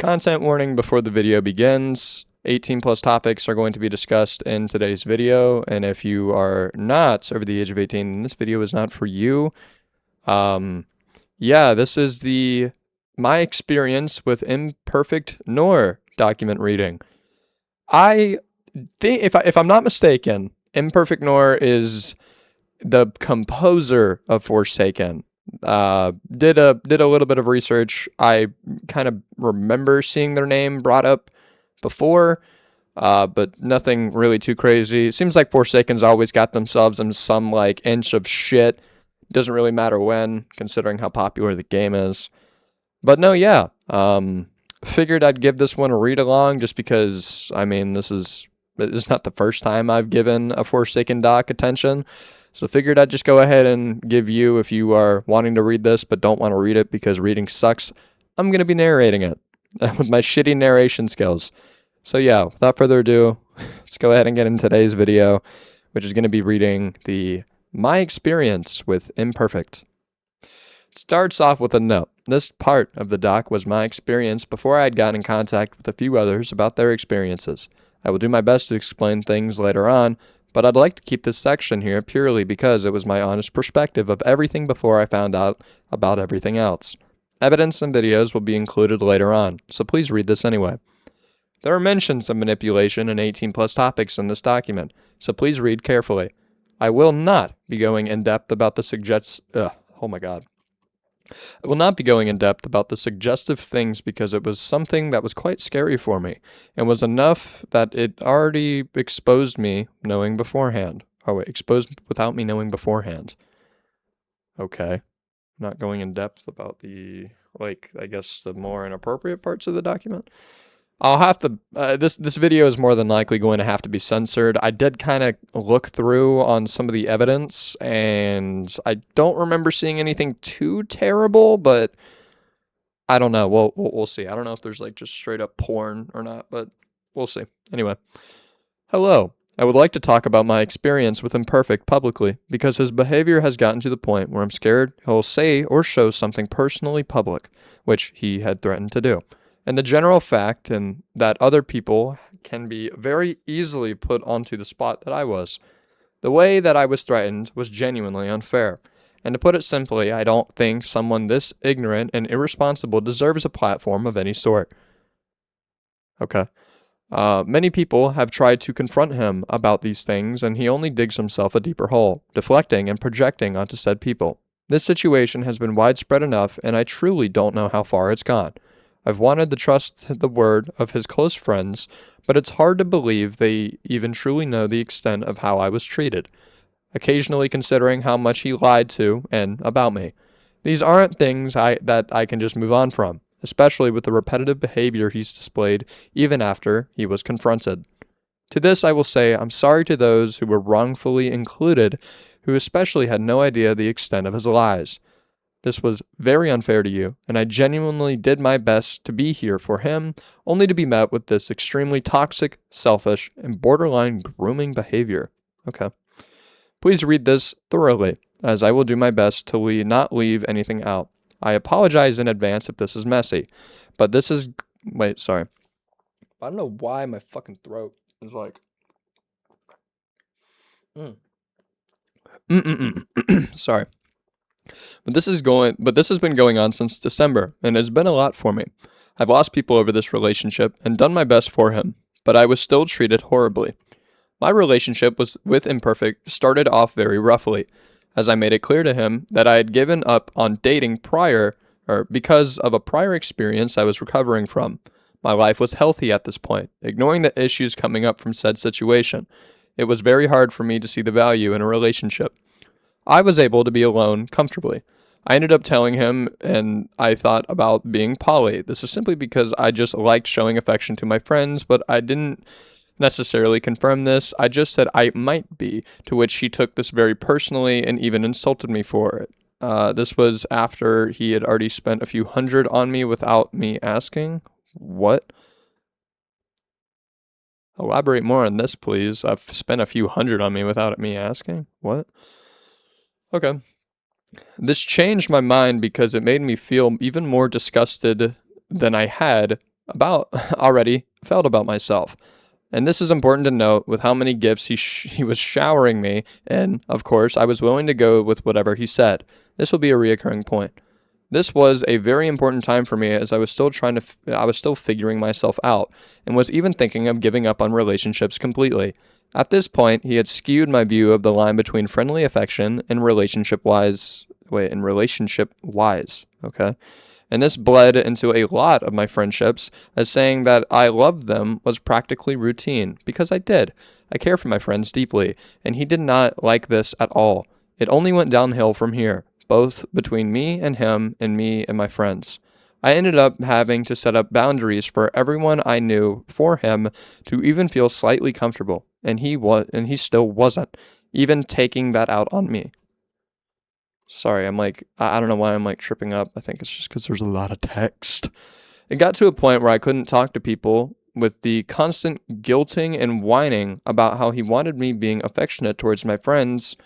Content warning before the video begins. 18 plus topics are going to be discussed in today's video, and if you are not over the age of 18, then this video is not for you. This is my experience with ImperfectNore document reading. I think, if I'm not mistaken, ImperfectNore is the composer of Forsaken. Did a little bit of research. I kind of remember seeing their name brought up before, but nothing really too crazy. Seems like Forsaken's always got themselves in some like inch of shit. Doesn't really matter when, considering how popular the game is. But no, yeah. Figured I'd give this one a read along just because, I mean, this is not the first time I've given a Forsaken doc attention. So figured I'd just go ahead and give you, if you are wanting to read this but don't want to read it because reading sucks, I'm going to be narrating it with my shitty narration skills. So yeah, without further ado, let's go ahead and get into today's video, which is going to be reading my experience with Imperfect. It starts off with a note. This part of the doc was my experience before I had gotten in contact with a few others about their experiences. I will do my best to explain things later on, but I'd like to keep this section here purely because it was my honest perspective of everything before I found out about everything else. Evidence and videos will be included later on, so please read this anyway. There are mentions of manipulation and 18 plus topics in this document, so please read carefully. I will not be going in depth about the I will not be going in depth about the suggestive things because it was something that was quite scary for me, and was enough that it already exposed me knowing beforehand. Exposed without me knowing beforehand. Okay. Not going in depth about the, I guess the more inappropriate parts of the document. I'll have to, this video is more than likely going to have to be censored. I did kind of look through on some of the evidence, and I don't remember seeing anything too terrible, but I don't know. We'll see. I don't know if there's just straight up porn or not, but we'll see. Anyway, hello. I would like to talk about my experience with Imperfect publicly, because his behavior has gotten to the point where I'm scared he'll say or show something personally public, which he had threatened to do. And the general fact that other people can be very easily put onto the spot that I was. The way that I was threatened was genuinely unfair. And to put it simply, I don't think someone this ignorant and irresponsible deserves a platform of any sort. Okay. Many people have tried to confront him about these things, and he only digs himself a deeper hole, deflecting and projecting onto said people. This situation has been widespread enough, and I truly don't know how far it's gone. I've wanted to trust the word of his close friends, but it's hard to believe they even truly know the extent of how I was treated, occasionally considering how much he lied to and about me. These aren't things that I can just move on from, especially with the repetitive behavior he's displayed even after he was confronted. To this I will say I'm sorry to those who were wrongfully included, who especially had no idea the extent of his lies. This was very unfair to you, and I genuinely did my best to be here for him, only to be met with this extremely toxic, selfish, and borderline grooming behavior. Okay. Please read this thoroughly, as I will do my best to not leave anything out. I apologize in advance if this is messy, but this is... Wait, sorry. I don't know why my fucking throat is Sorry. But this has been going on since December, and has been a lot for me. I've lost people over this relationship and done my best for him, but I was still treated horribly. My relationship with Imperfect started off very roughly, as I made it clear to him that I had given up on dating because of a prior experience I was recovering from. My life was healthy at this point, ignoring the issues coming up from said situation. It was very hard for me to see the value in a relationship. I was able to be alone comfortably. I ended up telling him, and I thought about being poly. This is simply because I just liked showing affection to my friends, but I didn't necessarily confirm this. I just said I might be, to which he took this very personally and even insulted me for it. This was after he had already spent a few hundred on me without me asking. What? Elaborate more on this, please. I've spent a few hundred on me without me asking. What? Okay. This changed my mind because it made me feel even more disgusted than I had about already felt about myself. And this is important to note with how many gifts he was showering me, and of course, I was willing to go with whatever he said. This will be a reoccurring point. This was a very important time for me as I was still I was still figuring myself out and was even thinking of giving up on relationships completely. At this point, he had skewed my view of the line between friendly affection and relationship wise, okay? And this bled into a lot of my friendships, as saying that I loved them was practically routine, because I did. I care for my friends deeply, and he did not like this at all. It only went downhill from here, both between me and him and me and my friends. I ended up having to set up boundaries for everyone I knew for him to even feel slightly comfortable, and he still wasn't, even taking that out on me. Sorry, I don't know why I'm tripping up. I think it's just because there's a lot of text. It got to a point where I couldn't talk to people with the constant guilting and whining about how he wanted me being affectionate towards my friends.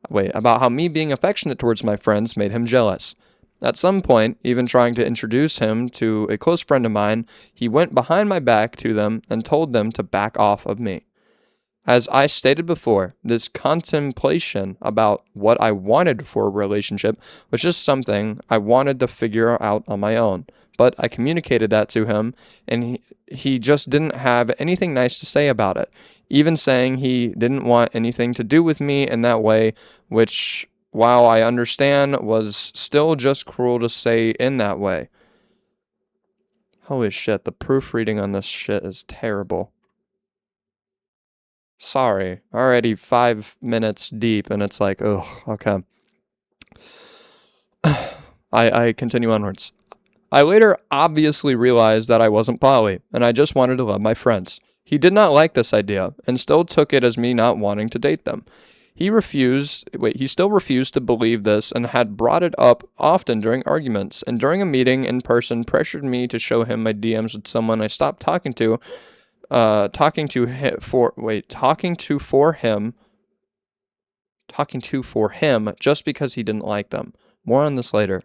About how me being affectionate towards my friends made him jealous. At some point, even trying to introduce him to a close friend of mine, he went behind my back to them and told them to back off of me. As I stated before, this contemplation about what I wanted for a relationship was just something I wanted to figure out on my own. But I communicated that to him, and he just didn't have anything nice to say about it, even saying he didn't want anything to do with me in that way, which, while I understand, was still just cruel to say in that way. Holy shit, the proofreading on this shit is terrible. Sorry, already 5 minutes deep, and it's like, ugh, okay. I continue onwards. I later obviously realized that I wasn't poly, and I just wanted to love my friends. He did not like this idea, and still took it as me not wanting to date them. He still refused to believe this and had brought it up often during arguments, and during a meeting in person pressured me to show him my DMs with someone I stopped talking to talking to for him just because he didn't like them. More on this later.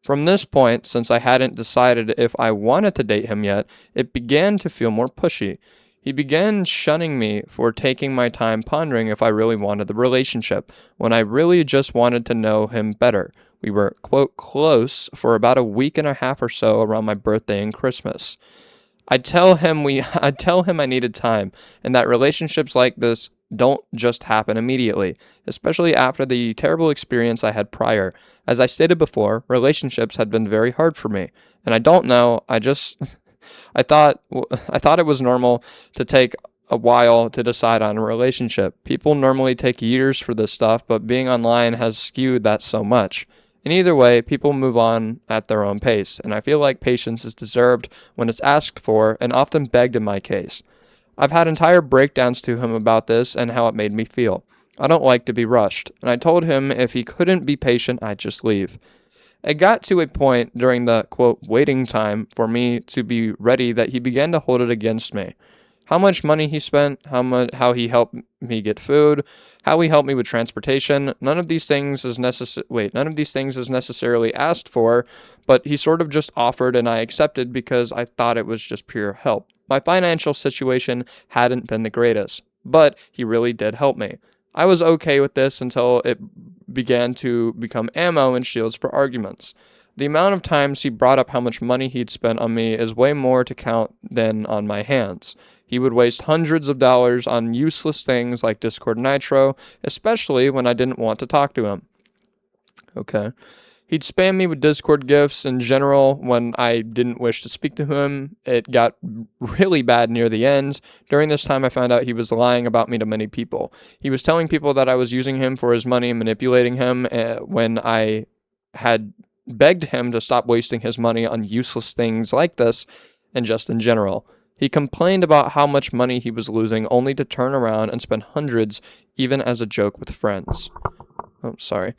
From this point, since I hadn't decided if I wanted to date him yet, it began to feel more pushy. He began shunning me for taking my time pondering if I really wanted the relationship, when I really just wanted to know him better. We were, quote, close for about a week and a half or so around my birthday and Christmas. I'd tell him I needed time, and that relationships like this don't just happen immediately, especially after the terrible experience I had prior. As I stated before, relationships had been very hard for me, and I don't know, I thought it was normal to take a while to decide on a relationship. People normally take years for this stuff, but being online has skewed that so much. In either way, people move on at their own pace, and I feel like patience is deserved when it's asked for and often begged in my case. I've had entire breakdowns to him about this and how it made me feel. I don't like to be rushed, and I told him if he couldn't be patient, I'd just leave. It got to a point during the, quote, waiting time for me to be ready that he began to hold it against me. How much money he spent, how he helped me get food, how he helped me with transportation. None of these things is necessarily asked for, but he sort of just offered and I accepted because I thought it was just pure help. My financial situation hadn't been the greatest, but he really did help me. I was okay with this until it began to become ammo and shields for arguments. The amount of times he brought up how much money he'd spent on me is way more to count than on my hands. He would waste hundreds of dollars on useless things like Discord Nitro, especially when I didn't want to talk to him. Okay. He'd spam me with Discord gifts in general when I didn't wish to speak to him. It got really bad near the end. During this time, I found out he was lying about me to many people. He was telling people that I was using him for his money and manipulating him when I had begged him to stop wasting his money on useless things like this and just in general. He complained about how much money he was losing only to turn around and spend hundreds even as a joke with friends. Oh, sorry.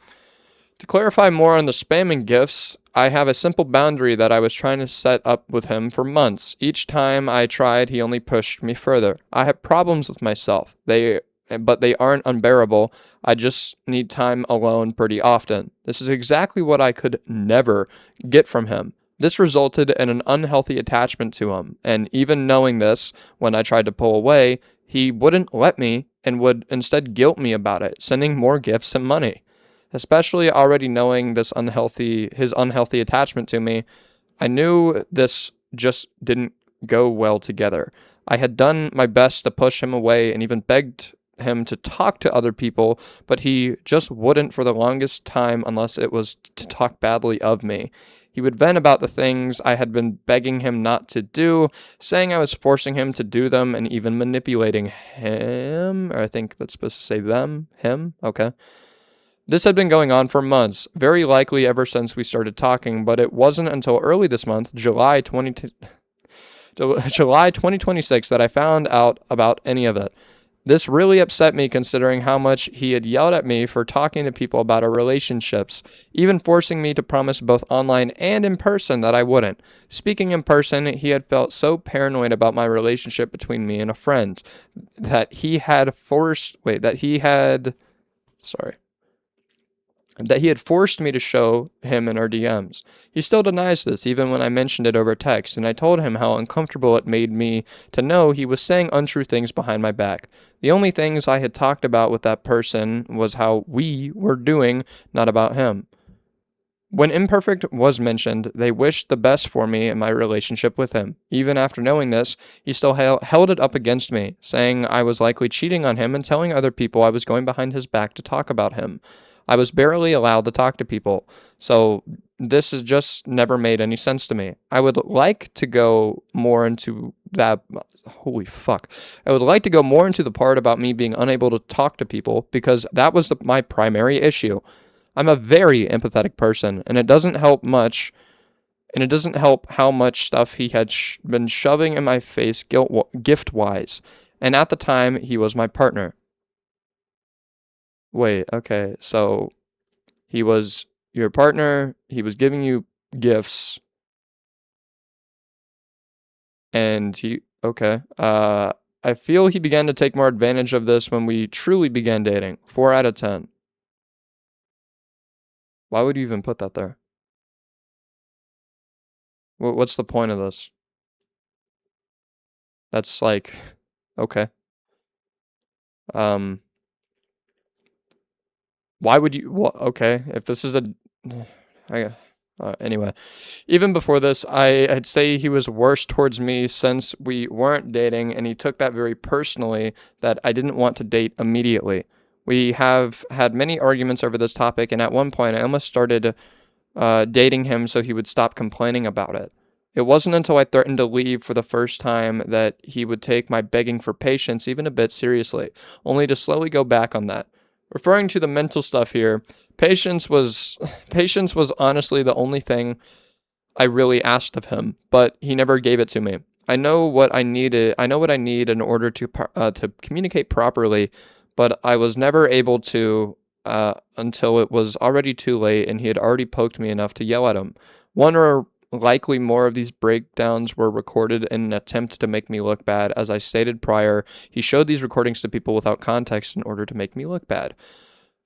To clarify more on the spamming gifts, I have a simple boundary that I was trying to set up with him for months. Each time I tried, he only pushed me further. I have problems with myself, but they aren't unbearable. I just need time alone pretty often. This is exactly what I could never get from him. This resulted in an unhealthy attachment to him, and even knowing this, when I tried to pull away, he wouldn't let me and would instead guilt me about it, sending more gifts and money. Especially already knowing his unhealthy attachment to me, I knew this just didn't go well together. I had done my best to push him away and even begged him to talk to other people, but he just wouldn't for the longest time unless it was to talk badly of me. He would vent about the things I had been begging him not to do, saying I was forcing him to do them and even manipulating him. Or I think that's supposed to say them, him, okay. This had been going on for months, very likely ever since we started talking, but it wasn't until early this month, July 2026, that I found out about any of it. This really upset me considering how much he had yelled at me for talking to people about our relationships, even forcing me to promise both online and in person that I wouldn't. Speaking in person, he had felt so paranoid about my relationship between me and a friend that he had forced me to show him in our DMs. He still denies this, even when I mentioned it over text, and I told him how uncomfortable it made me to know he was saying untrue things behind my back. The only things I had talked about with that person was how we were doing, not about him. When Imperfect was mentioned, they wished the best for me in my relationship with him. Even after knowing this, he still held it up against me, saying I was likely cheating on him and telling other people I was going behind his back to talk about him. I was barely allowed to talk to people, so this has just never made any sense to me. I would like to go more into that. Holy fuck. I would like to go more into the part about me being unable to talk to people because that was my primary issue. I'm a very empathetic person, and it doesn't help much. And it doesn't help how much stuff he had been shoving in my face gift-wise. And at the time, he was my partner. Wait, okay, so he was your partner, he was giving you gifts, and okay. I feel he began to take more advantage of this when we truly began dating. 4 out of 10. Why would you even put that there? What's the point of this? That's like, okay. Why would you, okay, if this is anyway. Even before this, I'd say he was worse towards me since we weren't dating, and he took that very personally that I didn't want to date immediately. We have had many arguments over this topic, and at one point I almost started dating him so he would stop complaining about it. It wasn't until I threatened to leave for the first time that he would take my begging for patience even a bit seriously, only to slowly go back on that. Referring to the mental stuff here, patience was honestly the only thing I really asked of him, but he never gave it to me. I know what I needed. I know what I need in order to communicate properly, but I was never able to until it was already too late, and he had already poked me enough to yell at him. One or likely more of these breakdowns were recorded in an attempt to make me look bad. As I stated prior, he showed these recordings to people without context in order to make me look bad.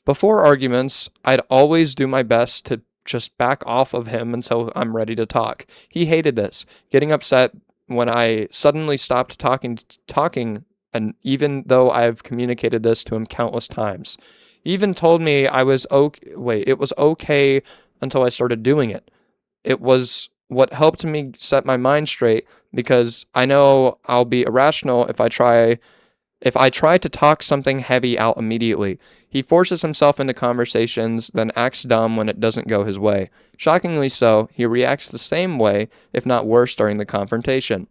Before arguments, I'd always do my best to just back off of him until I'm ready to talk. He hated this, getting upset when I suddenly stopped talking, and even though I've communicated this to him countless times. He even told me it was okay until I started doing it. It was what helped me set my mind straight because I know I'll be irrational if I try to talk something heavy out immediately. He forces himself into conversations, then acts dumb when it doesn't go his way. Shockingly so, he reacts the same way, if not worse, during the confrontation.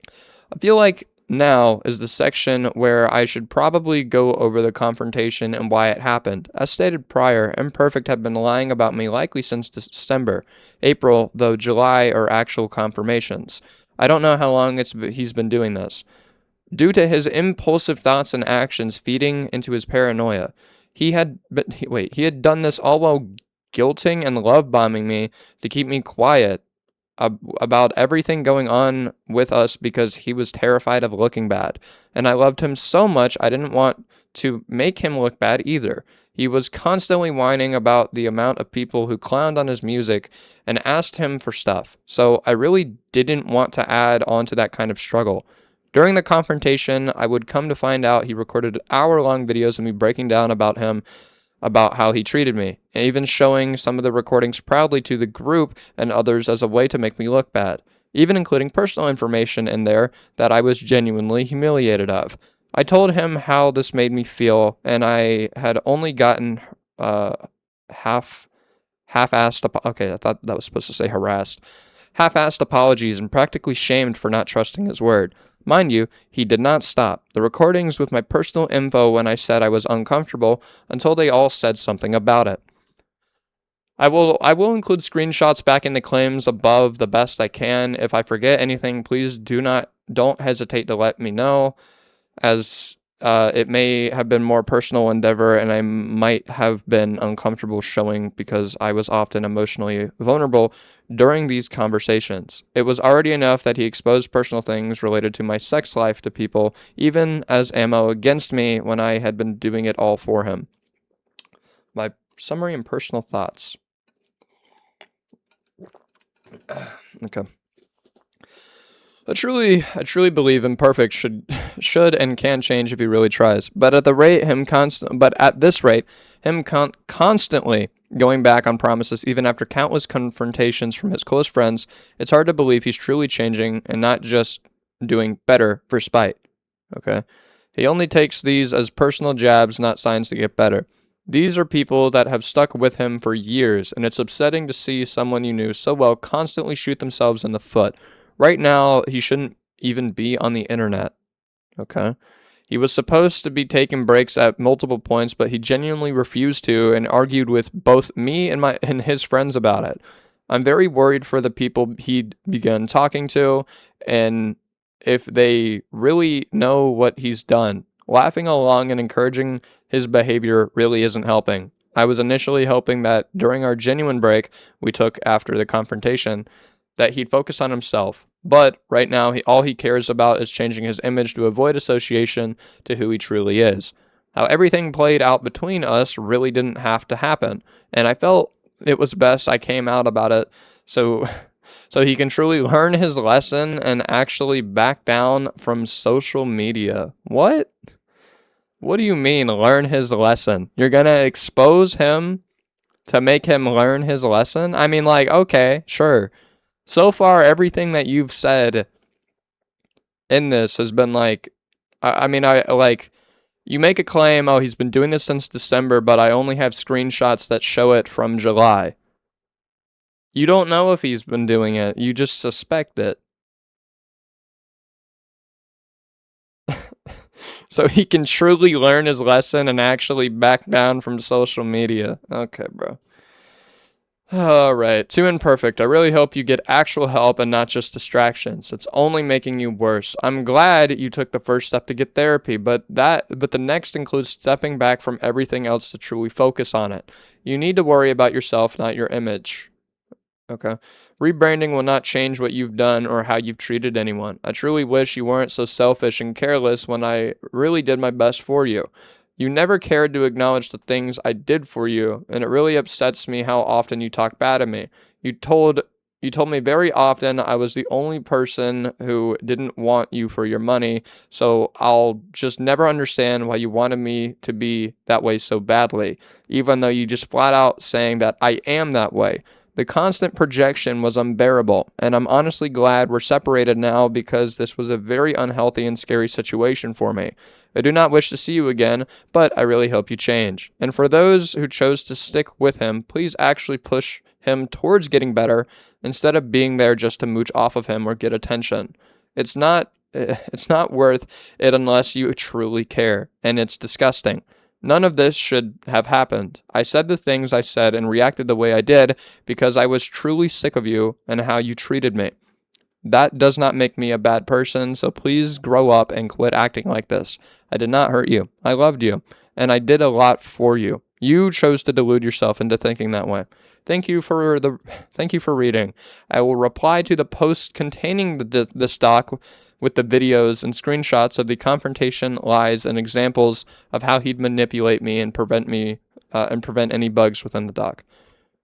I feel like now is the section where I should probably go over the confrontation and why it happened. As stated prior, Imperfect had been lying about me likely since December, April, though July are actual confirmations. I don't know how long he's been doing this. Due to his impulsive thoughts and actions feeding into his paranoia, he had done this all while guilting and love bombing me to keep me quiet about everything going on with us because he was terrified of looking bad. And I loved him so much, I didn't want to make him look bad either. He was constantly whining about the amount of people who clowned on his music and asked him for stuff. So I really didn't want to add on to that kind of struggle. During the confrontation, I would come to find out he recorded hour-long videos of me breaking down about him, about how he treated me, and even showing some of the recordings proudly to the group and others as a way to make me look bad, even including personal information in there that I was genuinely humiliated of. I told him how this made me feel, and I had only gotten half-assed. Okay, I thought that was supposed to say harassed. Half-assed apologies and practically shamed for not trusting his word. Mind you, he did not stop. The recordings with my personal info when I said I was uncomfortable until they all said something about it. I will include screenshots back in the claims above the best I can. If I forget anything, please don't hesitate to let me know, as it may have been more personal endeavor and I might have been uncomfortable showing because I was often emotionally vulnerable during these conversations. It was already enough that he exposed personal things related to my sex life to people, even as ammo against me when I had been doing it all for him. My summary and personal thoughts. Okay. I truly believe Imperfect should and can change if he really tries. But at this rate, him constantly going back on promises, even after countless confrontations from his close friends, it's hard to believe he's truly changing and not just doing better for spite. Okay, he only takes these as personal jabs, not signs to get better. These are people that have stuck with him for years, and it's upsetting to see someone you knew so well constantly shoot themselves in the foot. Right now, he shouldn't even be on the internet, okay? He was supposed to be taking breaks at multiple points, but he genuinely refused to and argued with both me and his friends about it. I'm very worried for the people he'd begun talking to, and if they really know what he's done. Laughing along and encouraging his behavior really isn't helping. I was initially hoping that during our genuine break we took after the confrontation, that he'd focus on himself. But right now, all he cares about is changing his image to avoid association to who he truly is. How everything played out between us really didn't have to happen, and I felt it was best I came out about it so he can truly learn his lesson and actually back down from social media. What? What do you mean, learn his lesson? You're gonna expose him to make him learn his lesson? I mean, like, okay, sure. So far, everything that you've said in this has been like, you make a claim, oh, he's been doing this since December, but I only have screenshots that show it from July. You don't know if he's been doing it, you just suspect it. So he can truly learn his lesson and actually back down from social media. Okay, bro. Alright, to Imperfect, I really hope you get actual help and not just distractions. It's only making you worse. I'm glad you took the first step to get therapy, but the next includes stepping back from everything else to truly focus on it. You need to worry about yourself, not your image. Okay. Rebranding will not change what you've done or how you've treated anyone. I truly wish you weren't so selfish and careless when I really did my best for you. You never cared to acknowledge the things I did for you, and it really upsets me how often you talk bad of me. You told me very often I was the only person who didn't want you for your money, so I'll just never understand why you wanted me to be that way so badly, even though you just flat out saying that I am that way. The constant projection was unbearable, and I'm honestly glad we're separated now because this was a very unhealthy and scary situation for me. I do not wish to see you again, but I really hope you change. And for those who chose to stick with him, please actually push him towards getting better instead of being there just to mooch off of him or get attention. It's not worth it unless you truly care, and it's disgusting. None of this should have happened. I said the things I said and reacted the way I did because I was truly sick of you and how you treated me. That does not make me a bad person, so please grow up and quit acting like this. I did not hurt you. I loved you, and I did a lot for you. You chose to delude yourself into thinking that way. Thank you for reading. I will reply to the post containing this doc with the videos and screenshots of the confrontation, lies, and examples of how he'd manipulate me and prevent any bugs within the doc.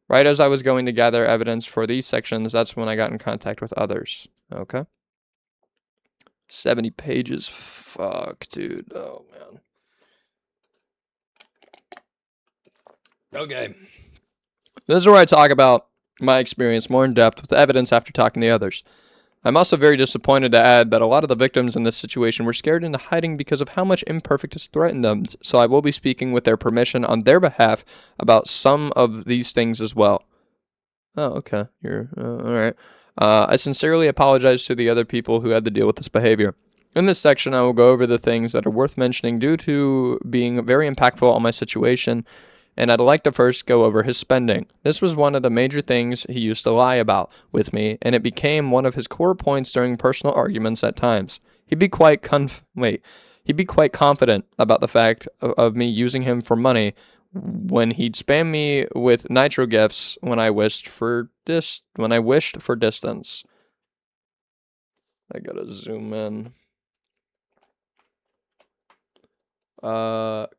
Right as I was going to gather evidence for these sections, that's when I got in contact with others. Okay. 70 pages. Fuck, dude. Oh, man. Okay. This is where I talk about my experience more in depth with evidence after talking to others. I'm also very disappointed to add that a lot of the victims in this situation were scared into hiding because of how much Imperfect has threatened them, so I will be speaking with their permission on their behalf about some of these things as well. Oh, okay. You're alright. I sincerely apologize to the other people who had to deal with this behavior. In this section, I will go over the things that are worth mentioning due to being very impactful on my situation, and I'd like to first go over his spending. This was one of the major things he used to lie about with me, and it became one of his core points during personal arguments at times. He'd be quite confident about the fact of me using him for money when he'd spam me with nitro gifts when I wished for distance. I gotta zoom in.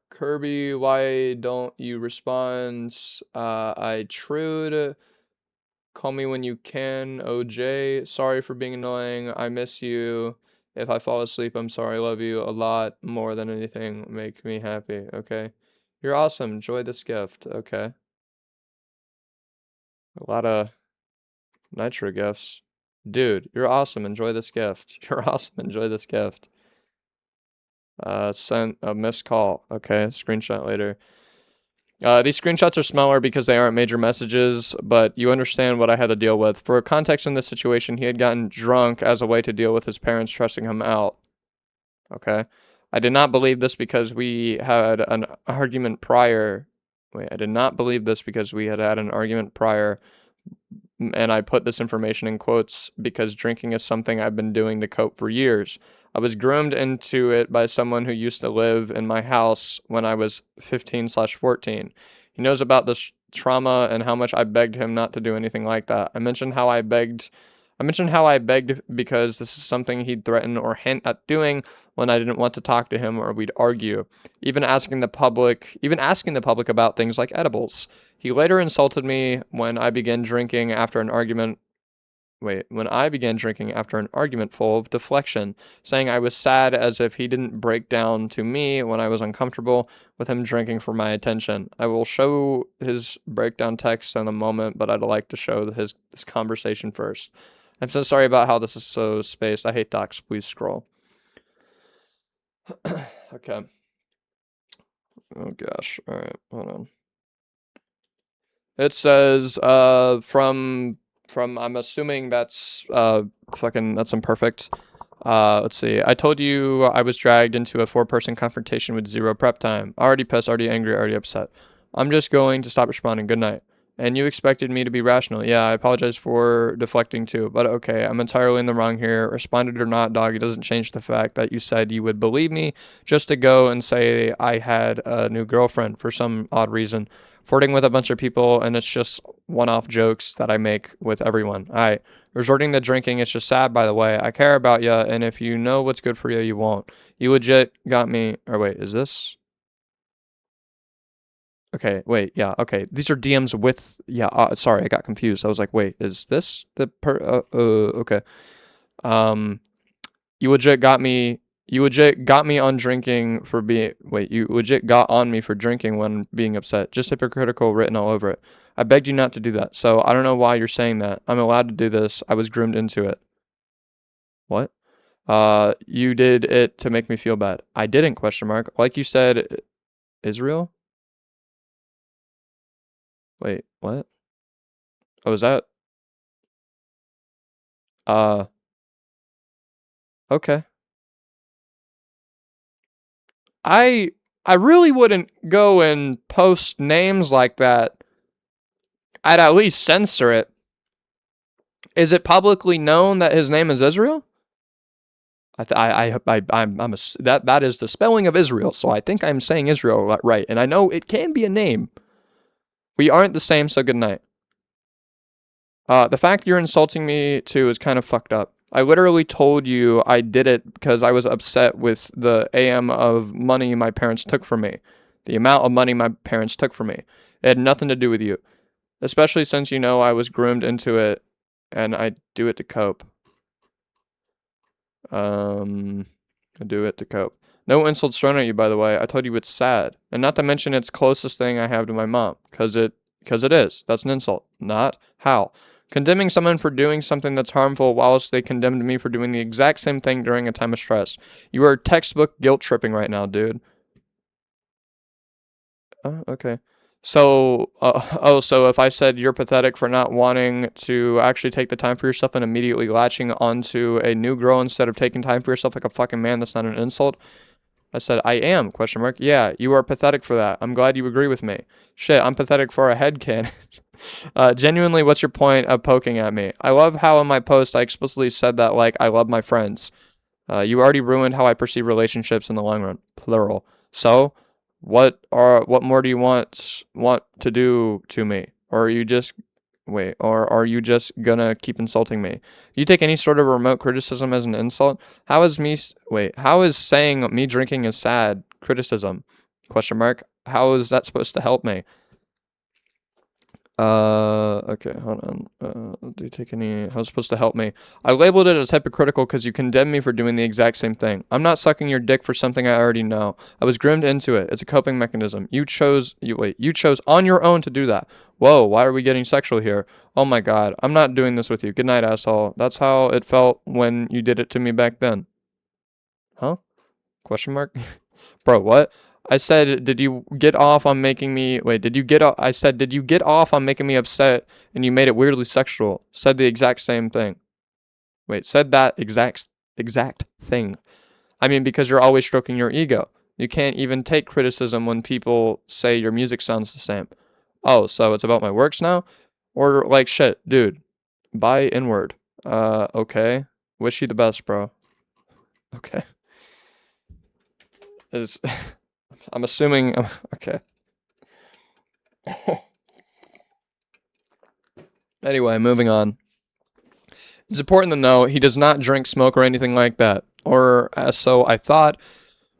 Kirby, why don't you respond? I trued. Call me when you can. OJ, sorry for being annoying. I miss you. If I fall asleep, I'm sorry. I love you a lot more than anything. Make me happy. Okay. You're awesome. Enjoy this gift. Okay. A lot of nitro gifts. Dude, you're awesome. Enjoy this gift. You're awesome. Enjoy this gift. Sent a missed call. Okay. Screenshot later. These screenshots are smaller because they aren't major messages, but you understand what I had to deal with. For context in this situation, he had gotten drunk as a way to deal with his parents trusting him out. Okay. I did not believe this because we had an argument prior. I did not believe this because we had an argument prior, and I put this information in quotes because drinking is something I've been doing to cope for years. I was groomed into it by someone who used to live in my house when I was 15/14. He knows about this trauma and how much I begged him not to do anything like that. I mentioned how I begged because this is something he'd threaten or hint at doing when I didn't want to talk to him or we'd argue, even asking the public about things like edibles. He later insulted me when I began drinking after an argument full of deflection, saying I was sad as if he didn't break down to me when I was uncomfortable with him drinking for my attention. I will show his breakdown text in a moment, but I'd like to show this conversation first. I'm so sorry about how this is so spaced. I hate docs. Please scroll. Okay. Oh gosh. All right. Hold on. It says from I'm assuming that's that's imperfect. Let's see. I told you I was dragged into a 4-person confrontation with 0 prep time. Already pissed, already angry, already upset. I'm just going to stop responding. Good night. And you expected me to be rational. Yeah, I apologize for deflecting too, but okay, I'm entirely in the wrong here. Responded or not, dog, it doesn't change the fact that you said you would believe me just to go and say I had a new girlfriend for some odd reason. Flirting with a bunch of people, and it's just one-off jokes that I make with everyone. Alright, resorting to drinking, it's just sad, by the way. I care about ya, and if you know what's good for you, you won't. You legit got me, or wait, is this? Okay, wait, yeah, okay. These are DMs with, yeah, sorry, I got confused. I was like, wait, is this the okay. You legit got me on drinking for being, you legit got on me for drinking when being upset. Just hypocritical written all over it. I begged you not to do that, so I don't know why you're saying that. I'm allowed to do this. I was groomed into it. What? You did it to make me feel bad. I didn't, question mark. Like you said, Israel? Wait, what? Oh, is that? Uh, okay. I I really wouldn't go and post names like that. I'd at least censor it. Is it publicly known that his name is Israel? That is the spelling of Israel, so I think I'm saying Israel right, and I know it can be a name. We aren't the same, so good night. The fact you're insulting me too is kind of fucked up. I literally told you I did it because I was upset with the AM of money my parents took from me. The amount of money my parents took from me. It had nothing to do with you. Especially since you know I was groomed into it and I do it to cope. I do it to cope. No insults thrown at you, by the way. I told you it's sad. And not to mention it's closest thing I have to my mom. Because it is. That's an insult. Not how. Condemning someone for doing something that's harmful whilst they condemned me for doing the exact same thing during a time of stress. You are textbook guilt tripping right now, dude. Oh, okay. So if I said you're pathetic for not wanting to actually take the time for yourself and immediately latching onto a new girl instead of taking time for yourself like a fucking man, that's not an insult. I said, I am, question mark. Yeah, you are pathetic for that. I'm glad you agree with me. Shit, I'm pathetic for a headcanon. Genuinely, what's your point of poking at me? I love how in my post I explicitly said that, like, I love my friends. You already ruined how I perceive relationships in the long run. Plural. So, what more do you want to do to me? Or are you just gonna keep insulting me? Do you take any sort of remote criticism as an insult? How is saying me drinking is sad criticism? Question mark. How is that supposed to help me? Okay, hold on. Do you take any, how's it supposed to help me? I labeled it as hypocritical because you condemned me for doing the exact same thing. I'm not sucking your dick for something I already know. I was groomed into it. It's a coping mechanism. You chose on your own to do that. Whoa, why are we getting sexual here? Oh my god, I'm not doing this with you. Good night, asshole. That's how it felt when you did it to me back then. Huh? Question mark? Bro, what? I said, did you get off on making me, I said, did you get off on making me upset and you made it weirdly sexual? Said the exact same thing. Said that exact thing. I mean, because you're always stroking your ego. You can't even take criticism when people say your music sounds the same. Oh, so it's about my works now? Or like, shit, dude, buy inward. Okay. Wish you the best, bro. Okay. Is I'm assuming, okay. Anyway, moving on. It's important to know he does not drink, smoke, or anything like that. Or so I thought.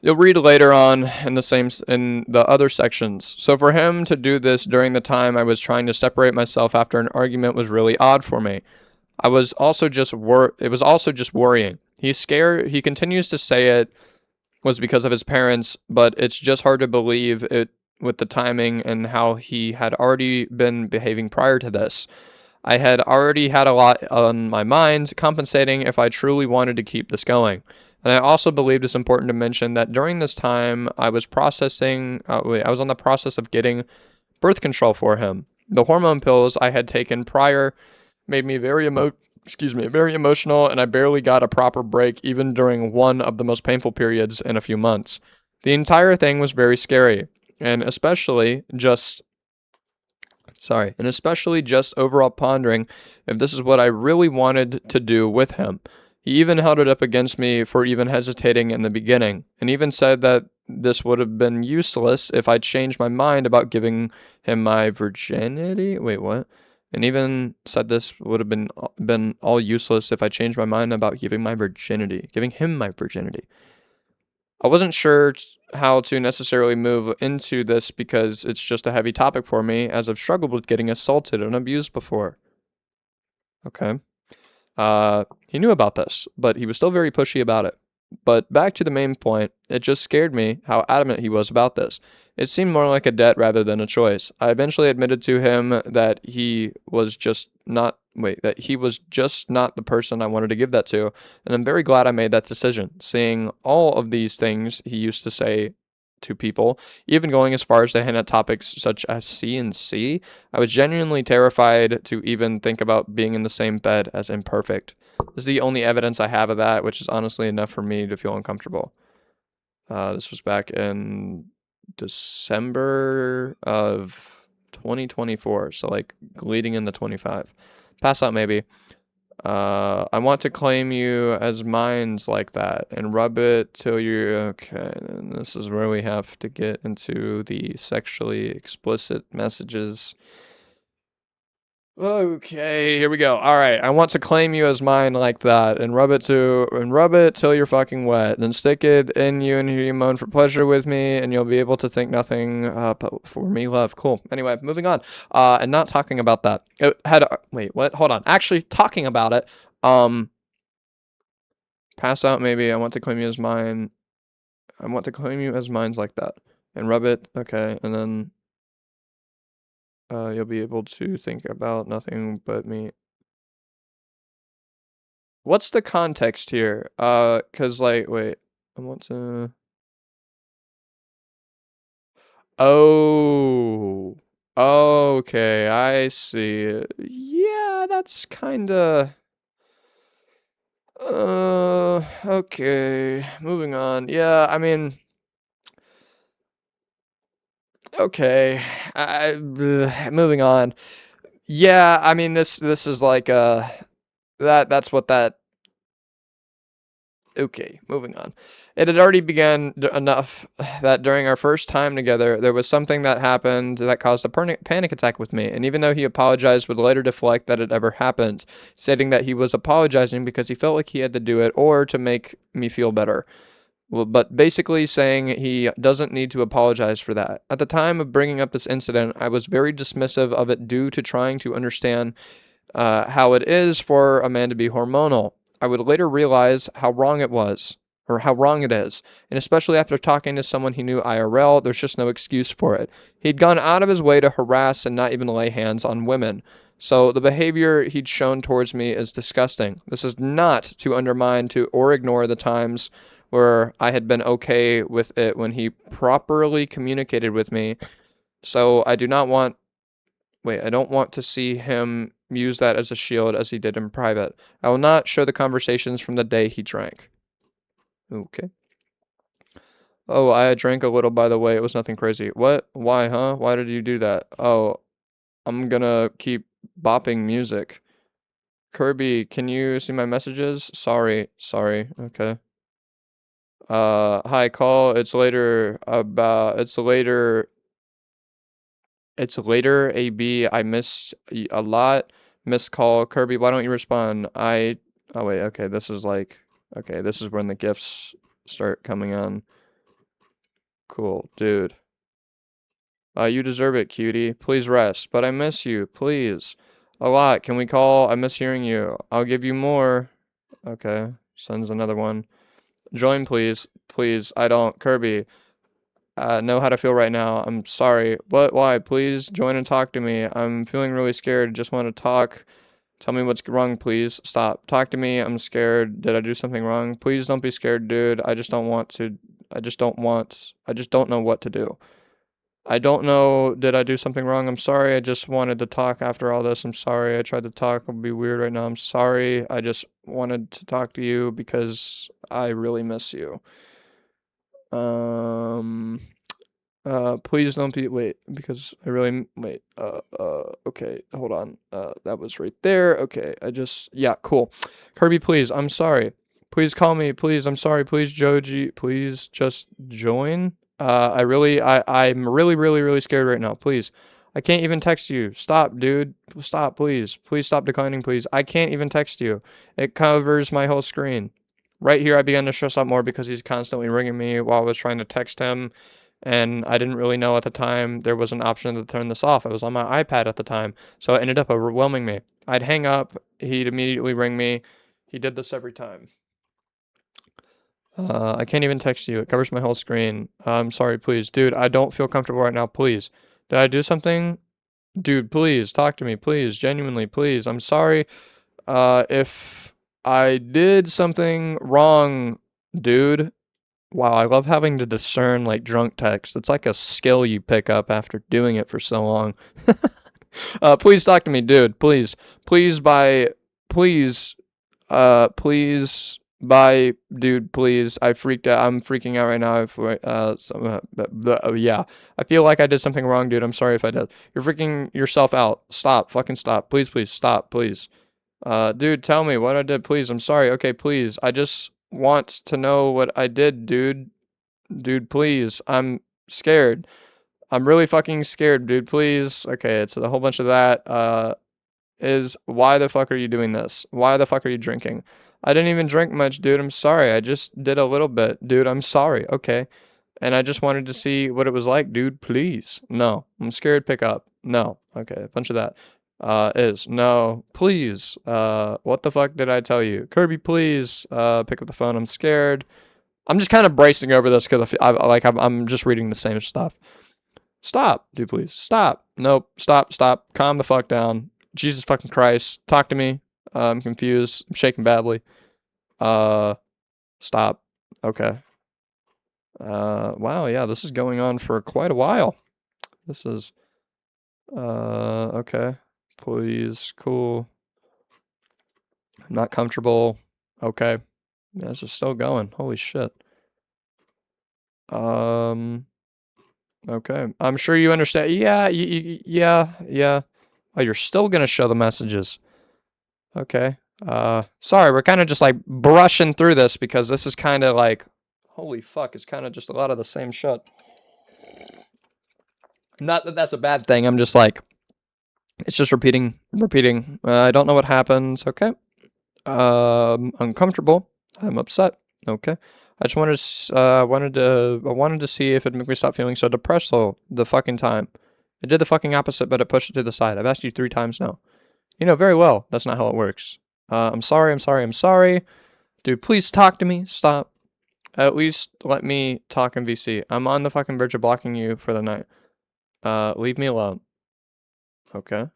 You'll read later on in the other sections. So for him to do this during the time I was trying to separate myself after an argument was really odd for me. It was also just worrying. He's scared. He continues to say it was because of his parents, but it's just hard to believe it with the timing and how he had already been behaving prior to this. I had already had a lot on my mind, compensating if I truly wanted to keep this going. And I also believed it's important to mention that during this time, I was on the process of getting birth control for him. The hormone pills I had taken prior made me very emotional, and I barely got a proper break even during one of the most painful periods in a few months. The entire thing was very scary, and especially just overall pondering if this is what I really wanted to do with him. He even held it up against me for even hesitating in the beginning, and even said that this would have been useless if I changed my mind about giving him my virginity. Wait, what? And even said this would have been all useless if I changed my mind about giving him my virginity. I wasn't sure how to necessarily move into this because it's just a heavy topic for me, as I've struggled with getting assaulted and abused before. Okay. He knew about this, but he was still very pushy about it. But back to the main point, it just scared me how adamant he was about this. It seemed more like a debt rather than a choice. I eventually admitted to him that he was just not the person I wanted to give that to, and I'm very glad I made that decision, seeing all of these things he used to say to people, even going as far as to hint at topics such as C and C. I was genuinely terrified to even think about being in the same bed as Imperfect. This is the only evidence I have of that, which is honestly enough for me to feel uncomfortable. This was back in December of 2024, so like leading into 25. Pass out maybe. I want to claim you as mines like that and rub it till you're okay. And this is where we have to get into the sexually explicit messages. Okay, here we go. All right, I want to claim you as mine like that, and rub it till you're fucking wet. Then stick it in you and hear you moan for pleasure with me, and you'll be able to think nothing but for me, love. Cool. Anyway, moving on. And not talking about that. It had wait, what? Hold on. Actually, talking about it. Pass out maybe. I want to claim you as mine. I want to claim you as mines like that, and rub it. Okay, and then you'll be able to think about nothing but me. What's the context here? 'Cause like, wait, I want to. Oh, okay, I see. Yeah, that's kinda. Okay, moving on. Yeah, I mean, okay, moving on. Yeah, I mean, this is like that's what that. Okay, moving on. It had already begun enough that during our first time together, there was something that happened that caused a panic attack with me, and even though he apologized, would later deflect that it ever happened, stating that he was apologizing because he felt like he had to do it or to make me feel better. Well, but basically saying he doesn't need to apologize for that. At the time of bringing up this incident, I was very dismissive of it due to trying to understand how it is for a man to be hormonal. I would later realize how wrong it was, or how wrong it is, and especially after talking to someone he knew IRL, there's just no excuse for it. He'd gone out of his way to harass and not even lay hands on women. So the behavior he'd shown towards me is disgusting. This is not to undermine to or ignore the times where I had been okay with it when he properly communicated with me. So I do not want Wait, I don't want to see him use that as a shield as he did in private. I will not show the conversations from the day he drank. Okay. Oh, I drank a little, by the way. It was nothing crazy. What? Why, huh? Why did you do that? Oh, I'm gonna keep bopping music. Kirby, can you see my messages? Sorry. Okay. Hi, call. It's later, AB. I miss a lot. Missed call. Kirby, why don't you respond? Oh, wait. Okay. This is when the gifts start coming on. Cool. Dude. You deserve it, cutie. Please rest. But I miss you. Please. A lot. Can we call? I miss hearing you. I'll give you more. Okay. Sends another one. Join, please. Please. I don't. Kirby. Know how to feel right now. I'm sorry. What? Why? Please join and talk to me. I'm feeling really scared. Just want to talk. Tell me what's wrong, please. Stop. Talk to me. I'm scared. Did I do something wrong? Please don't be scared, dude. I just don't want to. I just don't want. I just don't know what to do. I don't know. Did I do something wrong? I'm sorry. I just wanted to talk after all this. I'm sorry. I tried to talk. It'll be weird right now. I'm sorry. I just wanted to talk to you because I really miss you. Um. Please don't be, wait, because I really, wait, okay, hold on, that was right there, okay, yeah, cool. Kirby, please, I'm sorry. Please call me, please, I'm sorry, please, Joji, please just join. I'm really, really, really scared right now, please. I can't even text you. Stop, dude. Stop, please. Please stop declining, please. I can't even text you. It covers my whole screen. Right here, I began to stress out more because he's constantly ringing me while I was trying to text him. And I didn't really know at the time there was an option to turn this off. I was on my iPad at the time, so it ended up overwhelming me. I'd hang up, he'd immediately ring me. He did this every time. I can't even text you. It covers my whole screen. I'm sorry, please. Dude, I don't feel comfortable right now, please. Did I do something? Dude, please, talk to me, please. Genuinely, please. I'm sorry. If I did something wrong, dude. Wow, I love having to discern like drunk text. It's like a skill you pick up after doing it for so long. Please talk to me, dude. Please. Please, please bye, dude, please. I freaked out. I'm freaking out right now. Yeah. I feel like I did something wrong, dude. I'm sorry if I did. You're freaking yourself out. Stop. Fucking stop. Please, stop, please. Dude, tell me what I did, please. I'm sorry. Okay, please. I just want to know what I did, dude. Dude, please. I'm scared. I'm really fucking scared, dude. Please. Okay, it's a whole bunch of that. Is why the fuck are you doing this? Why the fuck are you drinking? I didn't even drink much, dude. I'm sorry. I just did a little bit, dude. I'm sorry. Okay. And I just wanted to see what it was like, dude. Please. No. I'm scared. Pick up. No. Okay. A bunch of that. Is no. Please. What the fuck did I tell you? Kirby, please. Pick up the phone. I'm scared. I'm just kind of bracing over this because I'm just reading the same stuff. Stop, dude. Please stop. Nope. Stop. Stop. Calm the fuck down. Jesus fucking Christ. Talk to me. I'm confused. I'm shaking badly. Stop. Okay. Wow, yeah, this is going on for quite a while. This is, okay. Please, cool. I'm not comfortable. Okay. Yeah, this is still going. Holy shit. Okay. I'm sure you understand. Yeah, yeah. Oh, you're still gonna show the messages. Okay. Sorry, we're kind of just like brushing through this because this is kind of like, holy fuck, it's kind of just a lot of the same shit. Not that that's a bad thing. I'm just like, it's just repeating. I don't know what happens. Okay. Uncomfortable. I'm upset. Okay. I just wanted to see if it'd make me stop feeling so depressed all the fucking time. It did the fucking opposite, but it pushed it to the side. I've asked you 3 times now. You know very well that's not how it works. I'm sorry. Dude, please talk to me. Stop. At least let me talk in VC. I'm on the fucking verge of blocking you for the night. Leave me alone. Okay.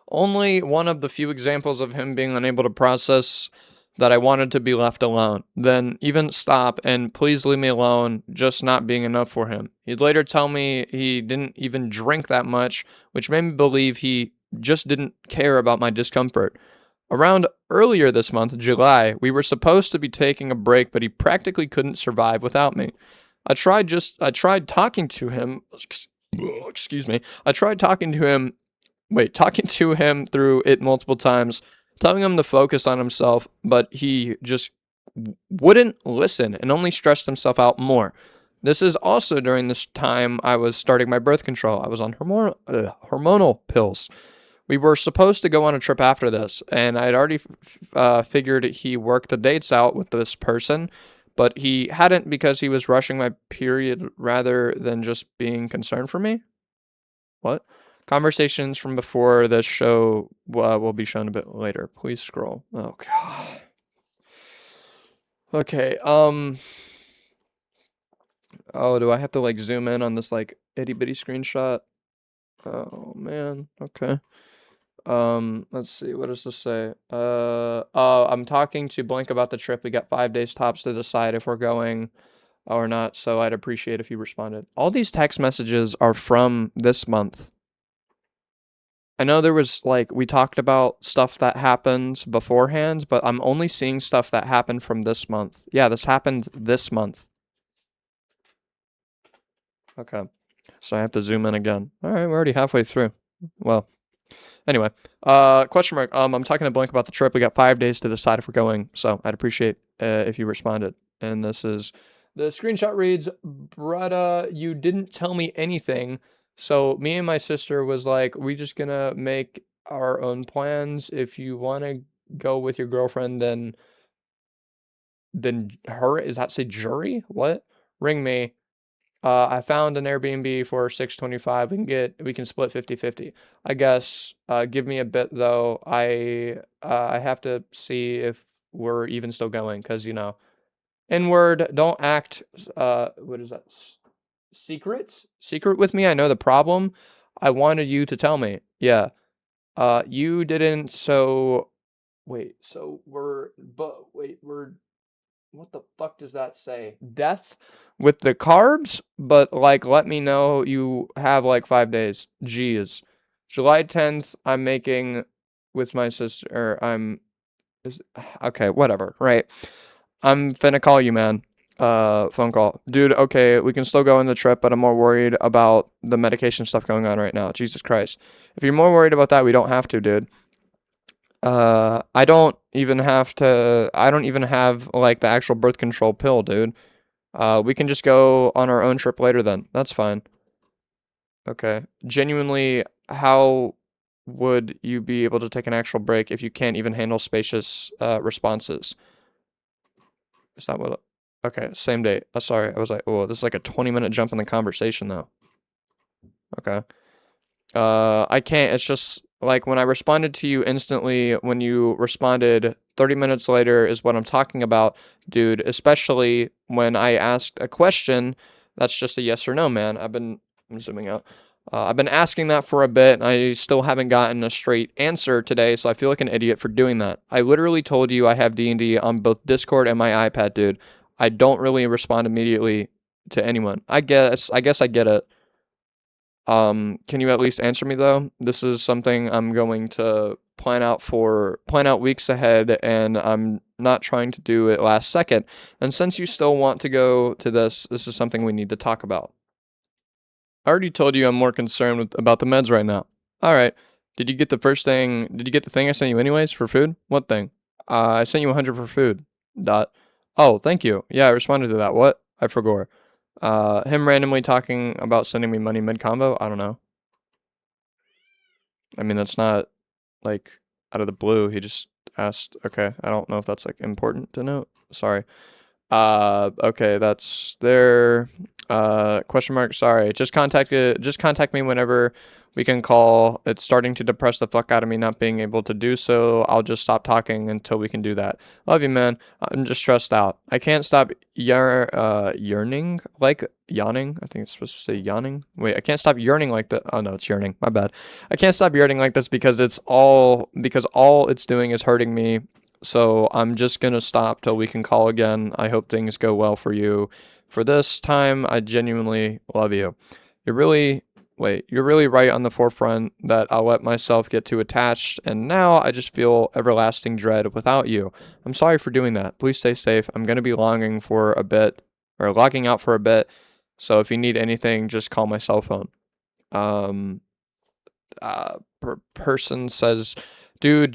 Only one of the few examples of him being unable to process that I wanted to be left alone. Then even stop and please leave me alone just not being enough for him. He'd later tell me he didn't even drink that much, which made me believe he just didn't care about my discomfort. Around earlier this month, July, we were supposed to be taking a break, but he practically couldn't survive without me. I tried talking to him, excuse me. I tried talking to him through it multiple times, telling him to focus on himself, but he just wouldn't listen and only stressed himself out more. This is also during this time I was starting my birth control. I was on hormonal pills. We were supposed to go on a trip after this, and I had already figured he worked the dates out with this person, but he hadn't because he was rushing my period rather than just being concerned for me. What? Conversations from before the show will be shown a bit later. Please scroll. Oh god. Okay. Oh, do I have to like zoom in on this like itty bitty screenshot? Oh man. Okay. Let's see. What does this say? I'm talking to Blink about the trip. We got 5 days tops to decide if we're going or not. So I'd appreciate if you responded. All these text messages are from this month. I know there was like we talked about stuff that happened beforehand, but I'm only seeing stuff that happened from this month. Yeah, this happened this month. Okay. So I have to zoom in again. All right, we're already halfway through. Well, anyway, question mark. I'm talking to Blink about the trip. We got 5 days to decide if we're going, so I'd appreciate if you responded. And this is the screenshot reads, "Brutta, you didn't tell me anything. So me and my sister was like, we just gonna make our own plans. If you want to go with your girlfriend, then her is that say jury? What? Ring me. I found an Airbnb for 625. We can split 50-50. I guess. Give me a bit though. I have to see if we're even still going because inward. Don't act. What is that? Secret with me. I know the problem. I wanted you to tell me. Yeah. You didn't. So wait. So we're what the fuck does that say? Death with the carbs, but like let me know you have like 5 days. Jeez. July 10th, I'm making with my sister okay, whatever, right? I'm finna call you, man. Phone call. Dude, okay, we can still go on the trip, but I'm more worried about the medication stuff going on right now. Jesus Christ. If you're more worried about that, we don't have to, dude. I don't even have like the actual birth control pill, dude. We can just go on our own trip later then. That's fine. Okay. Genuinely, how would you be able to take an actual break if you can't even handle spacious responses? Is that what? Okay, same date. Sorry, I was like, oh, this is like a 20-minute jump in the conversation though. Okay. I can't. It's just like when I responded to you instantly, when you responded 30 minutes later is what I'm talking about, dude. Especially when I asked a question, that's just a yes or no, man. I'm zooming out. I've been asking that for a bit, and I still haven't gotten a straight answer today, so I feel like an idiot for doing that. I literally told you I have D&D on both Discord and my iPad, dude. I don't really respond immediately to anyone. I guess I get it. Can you at least answer me though? This is something I'm going to plan out weeks ahead, and I'm not trying to do it last second. And since you still want to go to this is something we need to talk about. I already told you I'm more concerned about the meds right now. All right. Did you get the first thing? Did you get the thing I sent you anyways for food? What thing? I sent you 100 for food. Dot. Oh, thank you. Yeah, I responded to that. What? I forgot. Him randomly talking about sending me money mid combo. I don't know. I mean, that's not like out of the blue. He just asked. Okay, I don't know if that's like important to note. Sorry. Okay, that's there. Question mark. Sorry. Just contact me whenever we can call. It's starting to depress the fuck out of me not being able to do so. I'll just stop talking until we can do that. Love you, man. I'm just stressed out. I can't stop yearning like yawning. I think it's supposed to say yawning. Wait, I can't stop yearning like that. Oh no, it's yearning. My bad. I can't stop yearning like this because all it's doing is hurting me, so I'm just gonna stop till we can call again. I hope things go well for you. For this time, I genuinely love you. You're really right on the forefront that I'll let myself get too attached, and now I just feel everlasting dread without you. I'm sorry for doing that. Please stay safe. I'm gonna be longing for a bit, or logging out for a bit. So if you need anything, just call my cell phone. Um, person says, dude,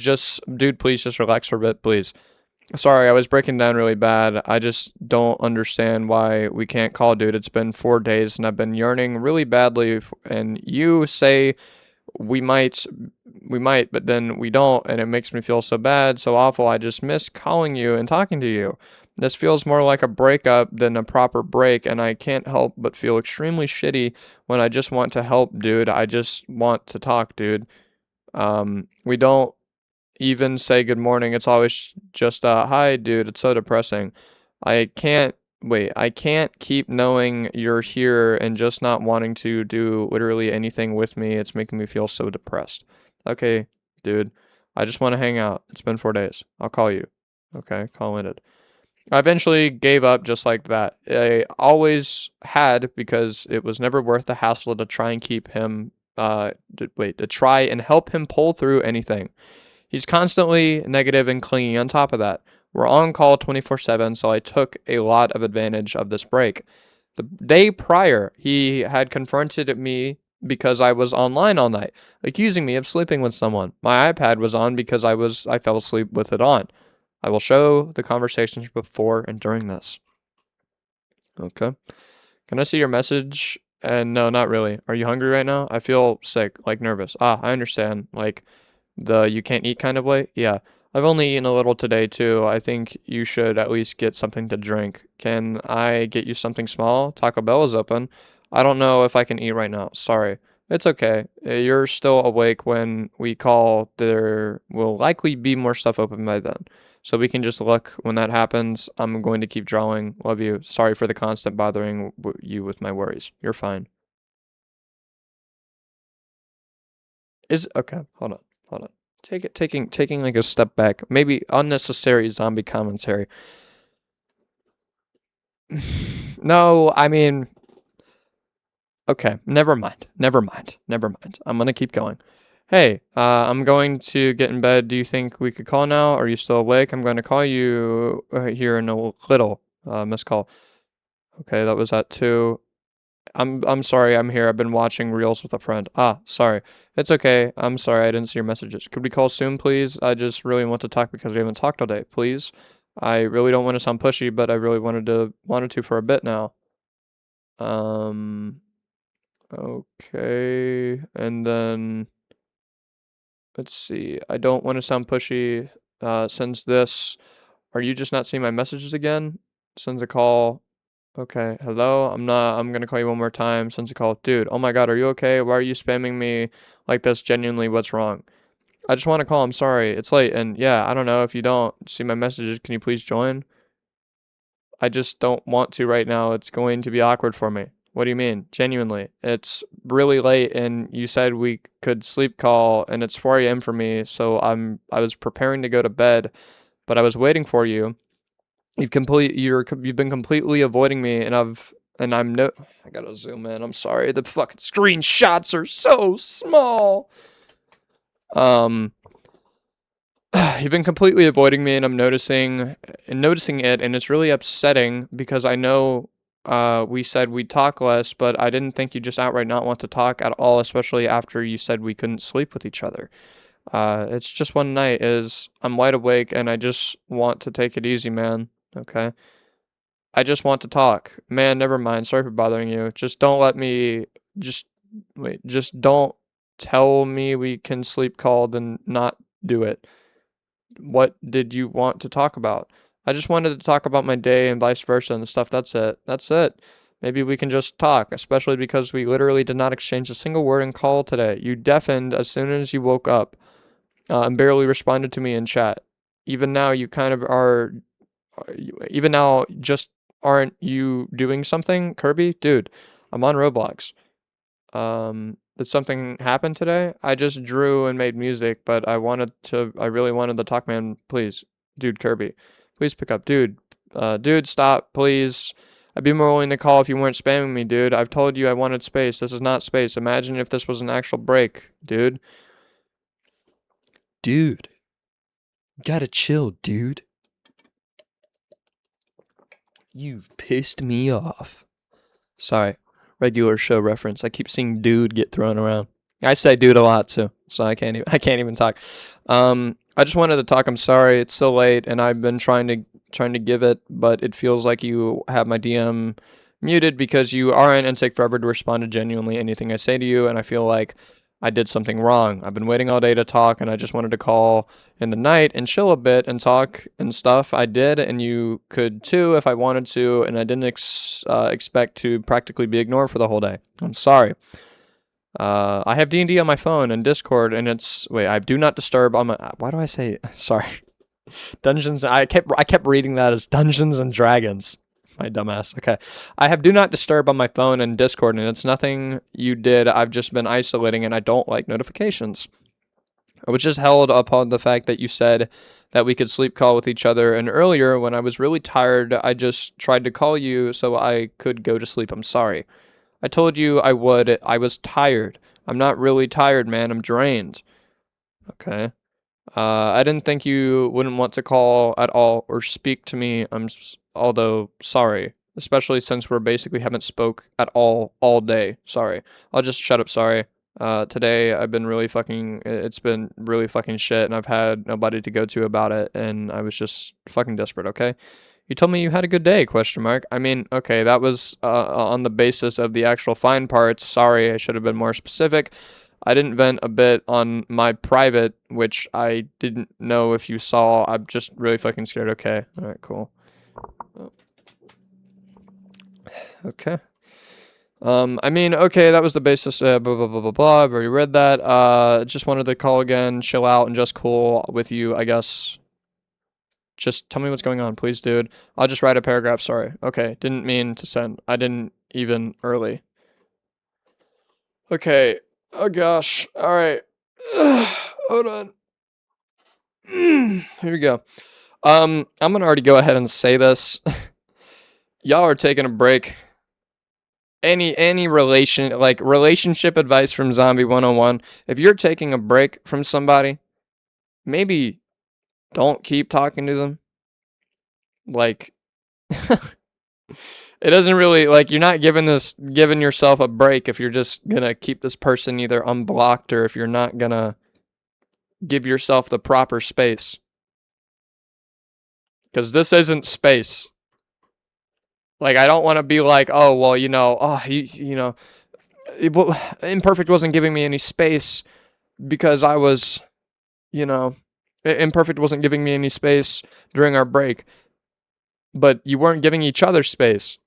please just relax for a bit, please. Sorry, I was breaking down really bad. I just don't understand why we can't call, dude. It's been 4 days and I've been yearning really badly. And you say we might, but then we don't. And it makes me feel so bad, so awful. I just miss calling you and talking to you. This feels more like a breakup than a proper break. And I can't help but feel extremely shitty when I just want to help, dude. I just want to talk, dude. We don't even say good morning. It's always just hi, dude. It's so depressing. I can't I can't keep knowing you're here and just not wanting to do literally anything with me. It's making me feel so depressed. Okay, dude. I just want to hang out. It's been 4 days. I'll call you. Okay, call ended. I eventually gave up just like that. I always had, because it was never worth the hassle to try and keep him to try and help him pull through anything. He's constantly negative and clingy on top of that. We're on call 24/7, so I took a lot of advantage of this break. The day prior, he had confronted me because I was online all night, accusing me of sleeping with someone. My iPad was on because I fell asleep with it on. I will show the conversations before and during this. Okay. Can I see your message? And no, not really. Are you hungry right now? I feel sick, like nervous. Ah, I understand. Like the you can't eat kind of way? Yeah. I've only eaten a little today too. I think you should at least get something to drink. Can I get you something small? Taco Bell is open. I don't know if I can eat right now. Sorry. It's okay. You're still awake when we call. There will likely be more stuff open by then. So we can just look when that happens. I'm going to keep drawing. Love you. Sorry for the constant bothering you with my worries. You're fine. Is okay. Hold on. Hold on. Taking like a step back. Maybe unnecessary zombie commentary. No, I mean, okay. Never mind. Never mind. Never mind. I'm gonna keep going. Hey, I'm going to get in bed. Do you think we could call now? Are you still awake? I'm going to call you here in a little. Missed call. Okay, that was at 2. I'm sorry, I'm here. I've been watching reels with a friend. Ah, sorry. It's okay. I'm sorry, I didn't see your messages. Could we call soon, please? I just really want to talk because we haven't talked all day, please. I really don't want to sound pushy, but I really wanted to for a bit now. Um, okay. And then let's see. I don't want to sound pushy. Sends this. Are you just not seeing my messages again? Sends a call. Okay, hello. I'm gonna call you one more time. Sends a call. Dude, oh my god, are you okay? Why are you spamming me like this? Genuinely, what's wrong? I just want to call. I'm sorry. It's late. And yeah, I don't know if you don't see my messages. Can you please join? I just don't want to right now. It's going to be awkward for me. What do you mean? Genuinely. It's really late and you said we could sleep call and it's 4 a.m. for me, so I was preparing to go to bed, but I was waiting for you. You've been completely avoiding me and I gotta zoom in. I'm sorry. The fucking screenshots are so small. Um You've been completely avoiding me and I'm noticing it and it's really upsetting because I know we said we'd talk less, but I didn't think you just outright not want to talk at all, especially after you said we couldn't sleep with each other. It's just one night is I'm wide awake and I just want to take it easy, man. Okay? I just want to talk. Man, never mind. Sorry for bothering you. Just don't let me just wait, just don't tell me we can sleep called and not do it. What did you want to talk about? I just wanted to talk about my day and vice versa and stuff. That's it. That's it. Maybe we can just talk, especially because we literally did not exchange a single word in call today. You deafened as soon as you woke up and barely responded to me in chat. Even now, you kind of are. Even now, just aren't you doing something, Kirby? Dude, I'm on Roblox. Did something happen today? I just drew and made music, but I really wanted the talk man, please. Dude, Kirby. Please pick up. Dude, stop, please. I'd be more willing to call if you weren't spamming me, dude. I've told you I wanted space. This is not space. Imagine if this was an actual break, dude. Dude. Gotta chill, dude. You've pissed me off. Sorry. Regular show reference. I keep seeing dude get thrown around. I say dude a lot too, so I can't even talk. I just wanted to talk. I'm sorry, it's so late, and I've been trying to give it, but it feels like you have my DM muted because you aren't and take forever to respond to genuinely anything I say to you, and I feel like I did something wrong. I've been waiting all day to talk, and I just wanted to call in the night and chill a bit and talk and stuff. I did, and you could too if I wanted to, and I didn't expect to practically be ignored for the whole day. I'm sorry. I have D&D on my phone and Discord, and I have Do Not Disturb on my. Why do I say sorry? Dungeons. I kept reading that as Dungeons and Dragons. My dumbass. Okay. I have Do Not Disturb on my phone and Discord, and it's nothing you did. I've just been isolating, and I don't like notifications. I was just held upon the fact that you said that we could sleep call with each other, and earlier, when I was really tired, I just tried to call you so I could go to sleep. I'm sorry. I told you I would. I was tired. I'm not really tired, man. I'm drained. Okay. I didn't think you wouldn't want to call at all or speak to me. Although sorry, especially since we're basically haven't spoke at all day. Sorry. I'll just shut up. Sorry. Today I've been really fucking. It's been really fucking shit, and I've had nobody to go to about it, and I was just fucking desperate. Okay. You told me you had a good day, question mark. I mean, okay, that was on the basis of the actual fine parts. Sorry, I should have been more specific. I didn't vent a bit on my private, which I didn't know if you saw. I'm just really fucking scared. Okay. All right, cool. Okay. I mean, okay, that was the basis, blah, blah, blah, blah, blah. I've already read that. Just wanted to call again, chill out, and just cool with you, I guess. Just tell me what's going on, please, dude. I'll just write a paragraph, sorry. Okay, didn't mean to send. I didn't even early. Okay. Oh gosh. Alright. Hold on. Here we go. I'm gonna already go ahead and say this. Y'all are taking a break. Any relationship advice from Zombie 101. If you're taking a break from somebody, maybe don't keep talking to them. Like It doesn't really, like, you're not giving yourself a break if you're just gonna keep this person either unblocked or if you're not gonna give yourself the proper space. Because this isn't space. Like, I don't want to be like, oh, well, Imperfect wasn't giving me any space because I was, you know, Imperfect wasn't giving me any space during our break, but you weren't giving each other space.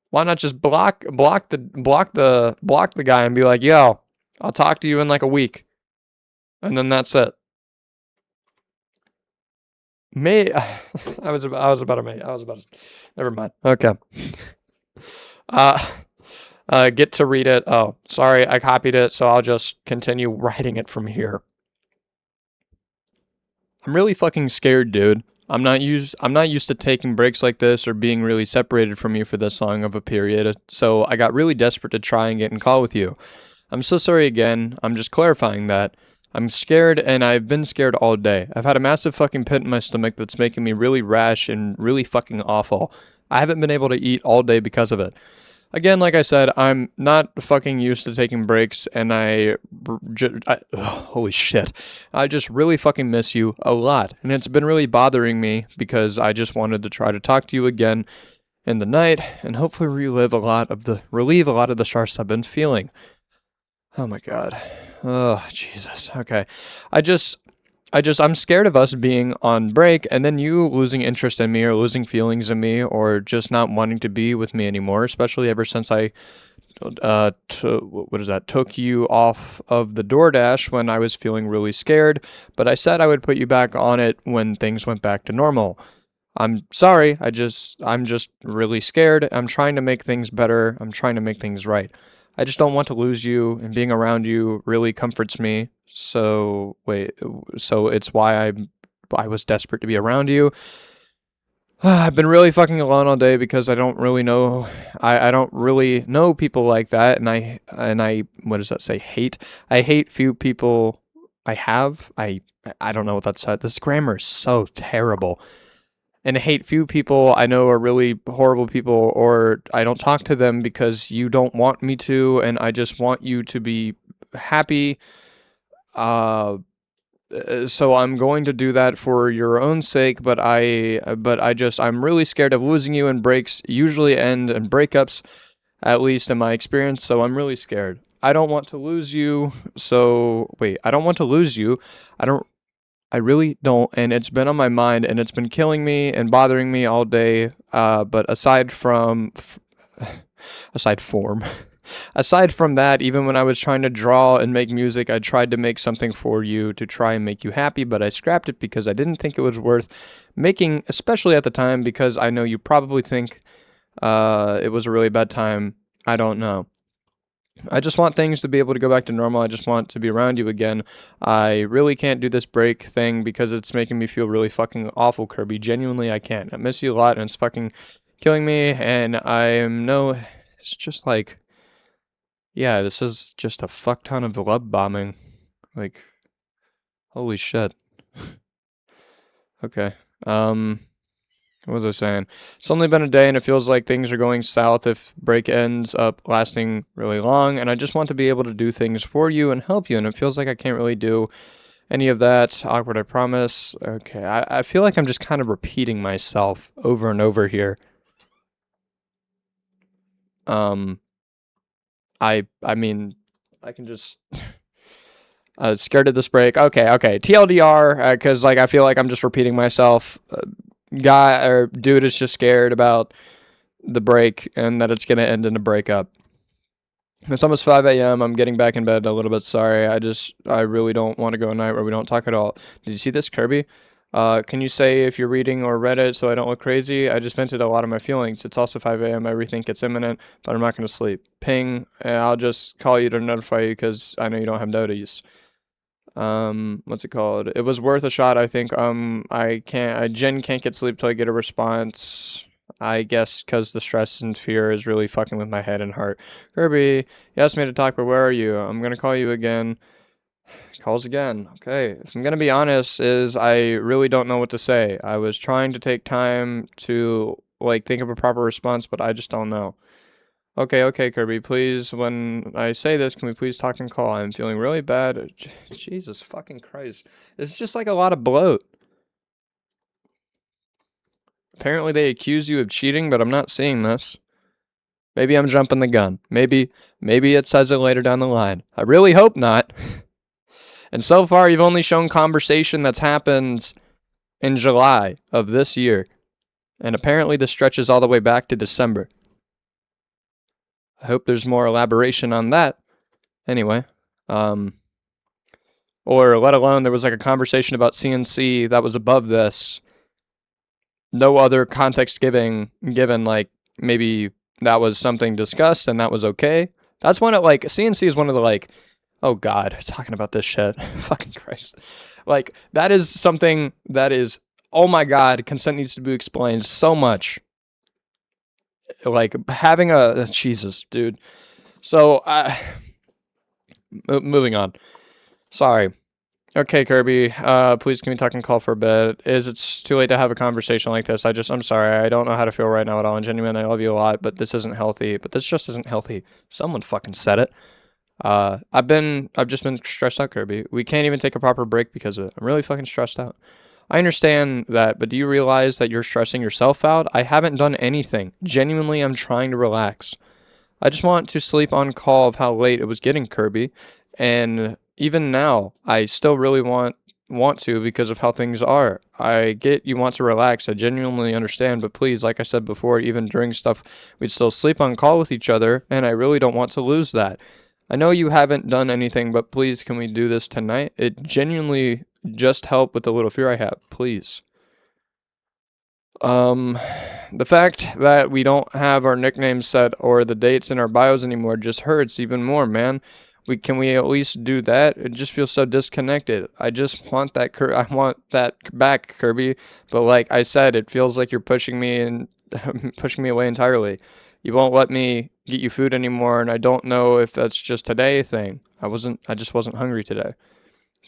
Why not just block the guy and be like, yo, I'll talk to you in like a week, and then that's it. I was about to. Never mind. Okay. Get to read it. Oh, sorry, I copied it, so I'll just continue writing it from here. I'm really fucking scared, dude. I'm not used to taking breaks like this or being really separated from you for this long of a period, so I got really desperate to try and get in call with you. I'm so sorry again. I'm just clarifying that. I'm scared, and I've been scared all day. I've had a massive fucking pit in my stomach that's making me really rash and really fucking awful. I haven't been able to eat all day because of it. Again, like I said, I'm not fucking used to taking breaks, and holy shit. I just really fucking miss you a lot, and it's been really bothering me because I just wanted to try to talk to you again in the night and hopefully relieve a lot of the stress I've been feeling. Oh my god. Oh, Jesus. Okay. I'm scared of us being on break and then you losing interest in me or losing feelings in me or just not wanting to be with me anymore, especially ever since I took you off of the DoorDash when I was feeling really scared, but I said I would put you back on it when things went back to normal. I'm sorry. I'm just really scared. I'm trying to make things better. I'm trying to make things right. I just don't want to lose you, and being around you really comforts me. So it's why I was desperate to be around you. I've been really fucking alone all day because I don't really know I don't really know people like that, and I what does that say? Hate. I hate few people I don't know what that said. This grammar is so terrible. And I hate few people I know are really horrible people, or I don't talk to them because you don't want me to, and I just want you to be happy. Uh, so I'm going to do that for your own sake, but I'm really scared of losing you, and breaks usually end in breakups, at least in my experience, so I'm really scared. I don't want to lose you, I don't want to lose you. I really don't, and it's been on my mind, and it's been killing me and bothering me all day. But aside from aside from that, even when I was trying to draw and make music, I tried to make something for you to try and make you happy, but I scrapped it because I didn't think it was worth making, especially at the time, because I know you probably think it was a really bad time. I don't know. I just want things to be able to go back to normal. I just want to be around you again. I really can't do this break thing because it's making me feel really fucking awful, Kirby. Genuinely, I can't. I miss you a lot, and it's fucking killing me, and it's just like, yeah, this is just a fuck ton of love bombing. Like, holy shit. Okay. What was I saying? It's only been a day and it feels like things are going south if break ends up lasting really long, and I just want to be able to do things for you and help you, and it feels like I can't really do any of that. Awkward, I promise. Okay, I feel like I'm just kind of repeating myself over and over here. I mean, I can just... scared of this break. Okay. TLDR, because like I feel like I'm just repeating myself. Guy or dude is just scared about the break and that it's gonna end in a breakup. It's almost 5 a.m. I'm getting back in bed a little bit. Sorry. I really don't want to go a night where we don't talk at all. Did you see this, Kirby? Can you say if you're reading or read it so I don't look crazy? I just vented a lot of my feelings. It's also 5 a.m. I rethink it's imminent, but I'm not going to sleep. Ping, and I'll just call you to notify you because I know you don't have notice. What's it called? It was worth a shot, I think. Jen can't get sleep till I get a response. I guess because the stress and fear is really fucking with my head and heart. Kirby, you asked me to talk, but where are you? I'm gonna call you again. Calls again. Okay. If I'm gonna be honest, I really don't know what to say. I was trying to take time to like think of a proper response, but I just don't know. Okay, Kirby, please, when I say this, can we please talk and call? I'm feeling really bad. Jesus fucking Christ. It's just like a lot of bloat. Apparently they accuse you of cheating, but I'm not seeing this. Maybe I'm jumping the gun. Maybe it says it later down the line. I really hope not. And so far, you've only shown conversation that's happened in July of this year. And apparently this stretches all the way back to December. I hope there's more elaboration on that. Anyway, or let alone there was like a conversation about CNC that was above this. No other context given, like maybe that was something discussed and that was okay. That's one of like CNC is one of the like, oh God, talking about this shit. Fucking Christ. Like that is something that is, oh my God, consent needs to be explained so much. Like having a Jesus, dude. So moving on. Sorry. Okay, Kirby. Please can we talk and call for a bit? It's too late to have a conversation like this. I'm sorry. I don't know how to feel right now at all. And genuinely, I love you a lot, but this isn't healthy. But this just isn't healthy. Someone fucking said it. I've just been stressed out, Kirby. We can't even take a proper break because of it. I'm really fucking stressed out. I understand that, but do you realize that you're stressing yourself out? I haven't done anything. Genuinely, I'm trying to relax. I just want to sleep on call of how late it was getting, Kirby. And even now, I still really want to because of how things are. I get you want to relax. I genuinely understand, but please, like I said before, even during stuff, we'd still sleep on call with each other, and I really don't want to lose that. I know you haven't done anything, but please, can we do this tonight? It genuinely just help with the little fear I have, please. The fact that we don't have our nicknames set or the dates in our bios anymore just hurts even more, man. Can we at least do that? It just feels so disconnected. I just want that I want that back, Kirby. But like I said, it feels like you're pushing me and pushing me away entirely. You won't let me get you food anymore, and I don't know if that's just today thing. I just wasn't hungry today.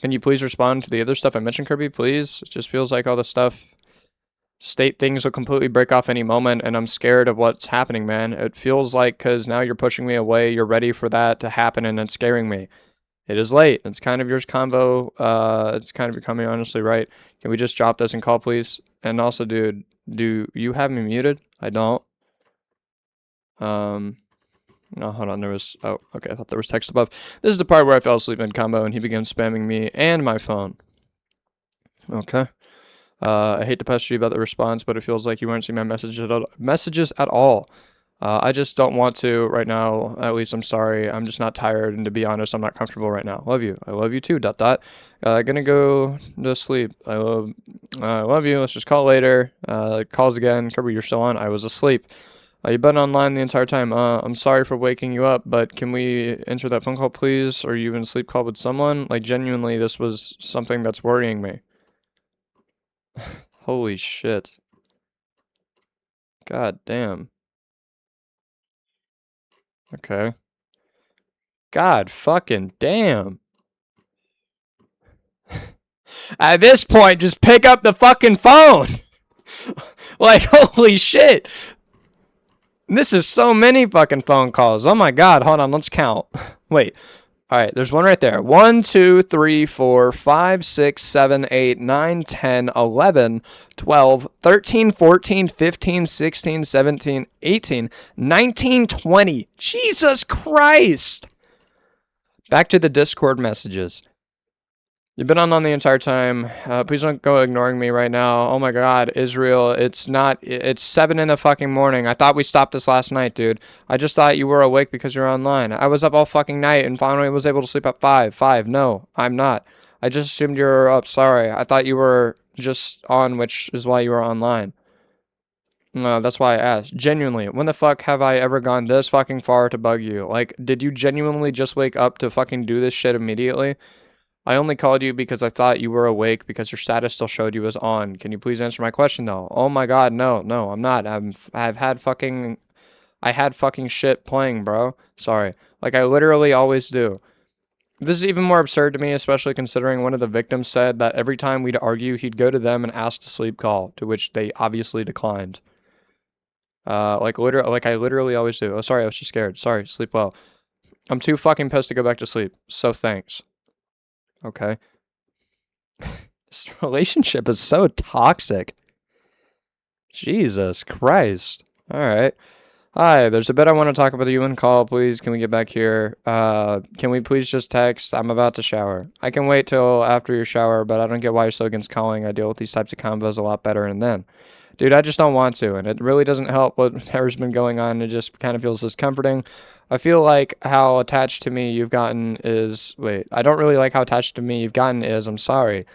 Can you please respond to the other stuff I mentioned, Kirby, please? It just feels like all the stuff state things will completely break off any moment, and I'm scared of what's happening, man. It feels like because now you're pushing me away, you're ready for that to happen, and it's scaring me. It is late. It's kind of your convo. It's kind of becoming honestly right. Can we just drop this and call, please? And also, dude, do you have me muted? I don't. No, hold on. Oh, okay. I thought there was text above. This is the part where I fell asleep in combo, and he began spamming me and my phone. Okay. I hate to pester you about the response, but it feels like you weren't seeing my messages at all. I just don't want to right now. At least I'm sorry. I'm just not tired, and to be honest, I'm not comfortable right now. Love you. I love you too. ... Gonna go to sleep. I love you. Let's just call later. Calls again. Kirby, you're still on. I was asleep. You've been online the entire time. I'm sorry for waking you up, but can we enter that phone call, please? Or you in sleep call with someone? Like, genuinely, this was something that's worrying me. Holy shit. God damn. Okay. God fucking damn. At this point, just pick up the fucking phone. Like, holy shit. This is so many fucking phone calls. Oh my God. Hold on. Let's count. Wait. All right. There's one right there. 1, 2, 3, 4, 5, 6, 7, 8, 9, 10, 11, 12, 13, 14, 15, 16, 17, 18, 19, 20. Jesus Christ. Back to the Discord messages. You've been on the entire time. Please don't go ignoring me right now. Oh my God, Israel, it's 7 in the fucking morning. I thought we stopped this last night, dude. I just thought you were awake because you're online. I was up all fucking night and finally was able to sleep at 5. No, I'm not. I just assumed you were up. Sorry. I thought you were just on, which is why you were online. No, that's why I asked. Genuinely, when the fuck have I ever gone this fucking far to bug you? Like, did you genuinely just wake up to fucking do this shit immediately? I only called you because I thought you were awake because your status still showed you was on. Can you please answer my question though? Oh my God, no, I'm not. I had fucking shit playing, bro. Sorry. Like I literally always do. This is even more absurd to me, especially considering one of the victims said that every time we'd argue, he'd go to them and ask to sleep call, to which they obviously declined. Like I literally always do. Oh, sorry, I was just scared. Sorry, sleep well. I'm too fucking pissed to go back to sleep. So thanks. Okay. This relationship is so toxic. Jesus Christ. All right. Hi, there's a bit I want to talk about you in call, please. Can we get back here? Can we please just text? I'm about to shower. I can wait till after your shower, but I don't get why you're so against calling. I deal with these types of combos a lot better and then. Dude, I just don't want to, and it really doesn't help whatever's been going on. It just kind of feels discomforting. I feel like how attached to me you've gotten is... Wait, I don't really like how attached to me you've gotten is. I'm sorry.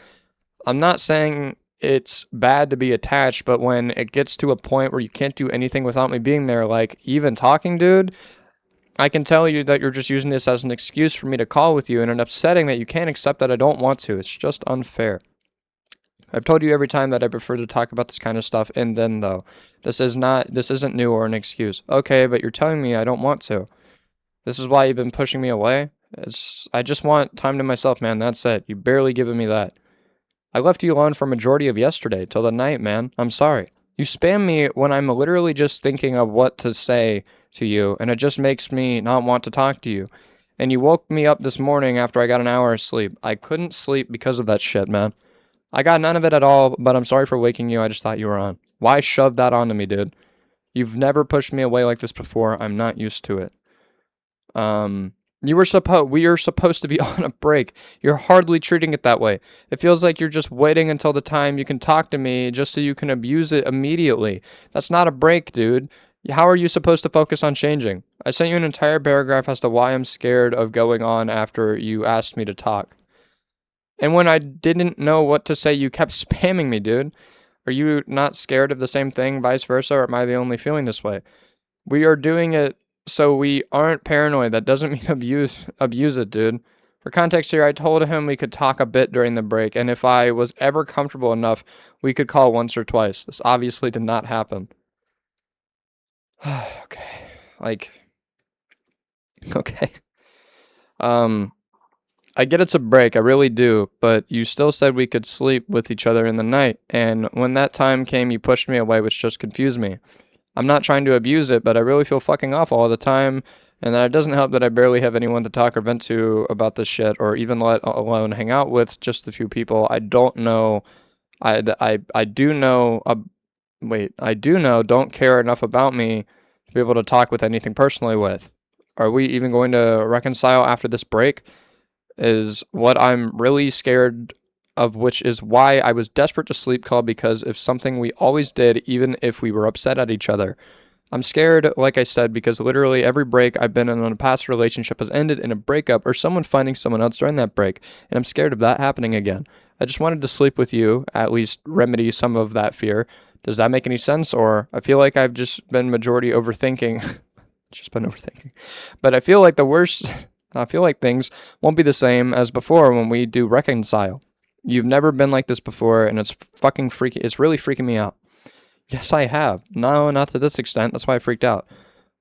I'm not saying it's bad to be attached, but when it gets to a point where you can't do anything without me being there, like even talking, dude, I can tell you that you're just using this as an excuse for me to call with you, and it's upsetting that you can't accept that I don't want to. It's just unfair. I've told you every time that I prefer to talk about this kind of stuff, and then though, this isn't new or an excuse. Okay, but you're telling me I don't want to. This is why you've been pushing me away? I just want time to myself, man. That's it. You barely given me that. I left you alone for a majority of yesterday, till the night, man. I'm sorry. You spam me when I'm literally just thinking of what to say to you, and it just makes me not want to talk to you. And you woke me up this morning after I got an hour of sleep. I couldn't sleep because of that shit, man. I got none of it at all, but I'm sorry for waking you. I just thought you were on. Why shove that onto me, dude? You've never pushed me away like this before. I'm not used to it. We are supposed to be on a break. You're hardly treating it that way. It feels like you're just waiting until the time you can talk to me just so you can abuse it immediately. That's not a break, dude. How are you supposed to focus on changing? I sent you an entire paragraph as to why I'm scared of going on after you asked me to talk. And when I didn't know what to say, you kept spamming me, dude. Are you not scared of the same thing, vice versa, or am I the only feeling this way? We are doing it so we aren't paranoid. That doesn't mean abuse it, dude. For context here, I told him we could talk a bit during the break, and if I was ever comfortable enough, we could call once or twice. This obviously did not happen. Okay. Okay. I get it's a break, I really do, but you still said we could sleep with each other in the night, and when that time came, you pushed me away, which just confused me. I'm not trying to abuse it, but I really feel fucking awful all the time, and that it doesn't help that I barely have anyone to talk or vent to about this shit, or even let alone hang out with just a few people. I don't know. I do know. I do know. Don't care enough about me to be able to talk with anything personally with. Are we even going to reconcile after this break? Is what I'm really scared of, which is why I was desperate to sleep call, because if something we always did, even if we were upset at each other. I'm scared, like I said, because literally every break I've been in a past relationship has ended in a breakup or someone finding someone else during that break, and I'm scared of that happening again. I just wanted to sleep with you, at least remedy some of that fear. Does that make any sense? Or I feel like I've just been majority overthinking. Just been overthinking. But I feel like things won't be the same as before when we do reconcile. You've never been like this before, and it's fucking freaky. It's really freaking me out. Yes, I have. No, not to this extent. That's why I freaked out.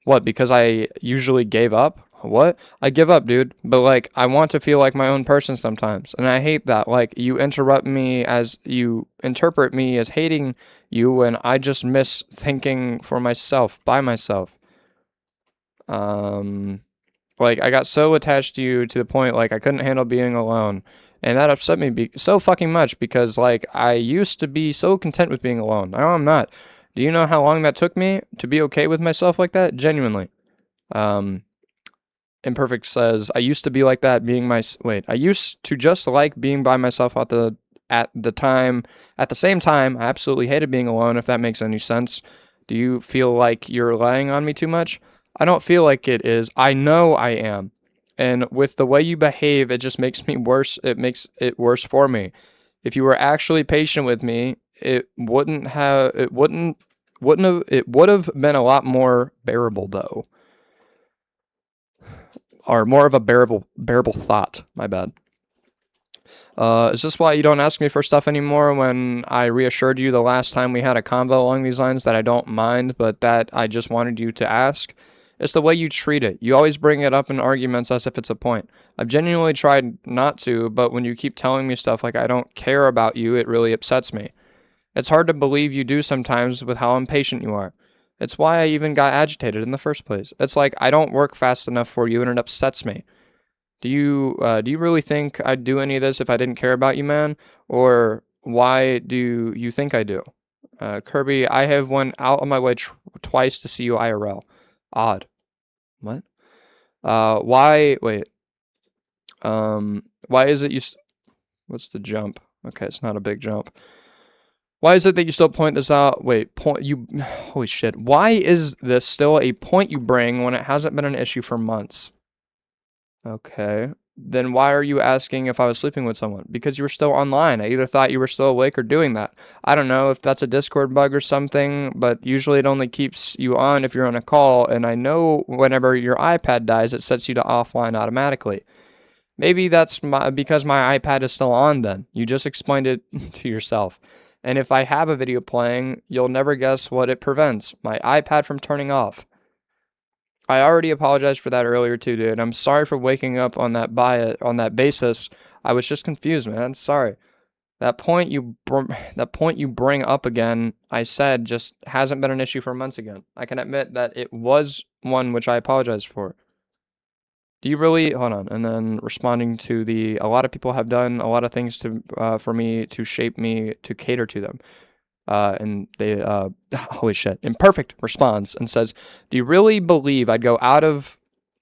What, because I usually gave up? What? I give up, dude. But, like, I want to feel like my own person sometimes. And I hate that. Like, you interrupt me as you interpret me as hating you when I just miss thinking for myself, by myself. Like, I got so attached to you to the point, like, I couldn't handle being alone. And that upset me so fucking much because, like, I used to be so content with being alone. Now I'm not. Do you know how long that took me to be okay with myself like that? Genuinely. Imperfect says, I used to be like that I used to just like being by myself at the same time, I absolutely hated being alone, if that makes any sense. Do you feel like you're relying on me too much? I don't feel like it is. I know I am. And with the way you behave, it just makes me worse. It makes it worse for me. If you were actually patient with me, it would have been a lot more bearable though. Or more of a bearable thought, my bad. Is this why you don't ask me for stuff anymore when I reassured you the last time we had a convo along these lines that I don't mind, but that I just wanted you to ask? It's the way you treat it. You always bring it up in arguments as if it's a point. I've genuinely tried not to, but when you keep telling me stuff like I don't care about you, it really upsets me. It's hard to believe you do sometimes with how impatient you are. It's why I even got agitated in the first place. It's like, I don't work fast enough for you, and it upsets me. Do you really think I'd do any of this if I didn't care about you, man? Or why do you think I do? Kirby, I have went out on my way twice to see you IRL. Odd. What? Why? Wait. Why is it you? What's the jump? Okay, it's not a big jump. Why is it that you still point this out? Wait, point you. Holy shit. Why is this still a point you bring when it hasn't been an issue for months? Okay. Then why are you asking if I was sleeping with someone? Because you were still online. I either thought you were still awake or doing that. I don't know if that's a Discord bug or something, but usually it only keeps you on if you're on a call, and I know whenever your iPad dies, it sets you to offline automatically. Maybe that's because my iPad is still on then. You just explained it to yourself. And if I have a video playing, you'll never guess what it prevents. My iPad from turning off. I already apologized for that earlier too, dude. I'm sorry for waking up on that basis. I was just confused, man. Sorry. That point you bring up again, I said, just hasn't been an issue for months again. I can admit that it was one which I apologized for. Do you really, hold on, and then responding to a lot of people have done a lot of things for me, to shape me, to cater to them. And they, holy shit, Imperfect responds and says, do you really believe I'd go out of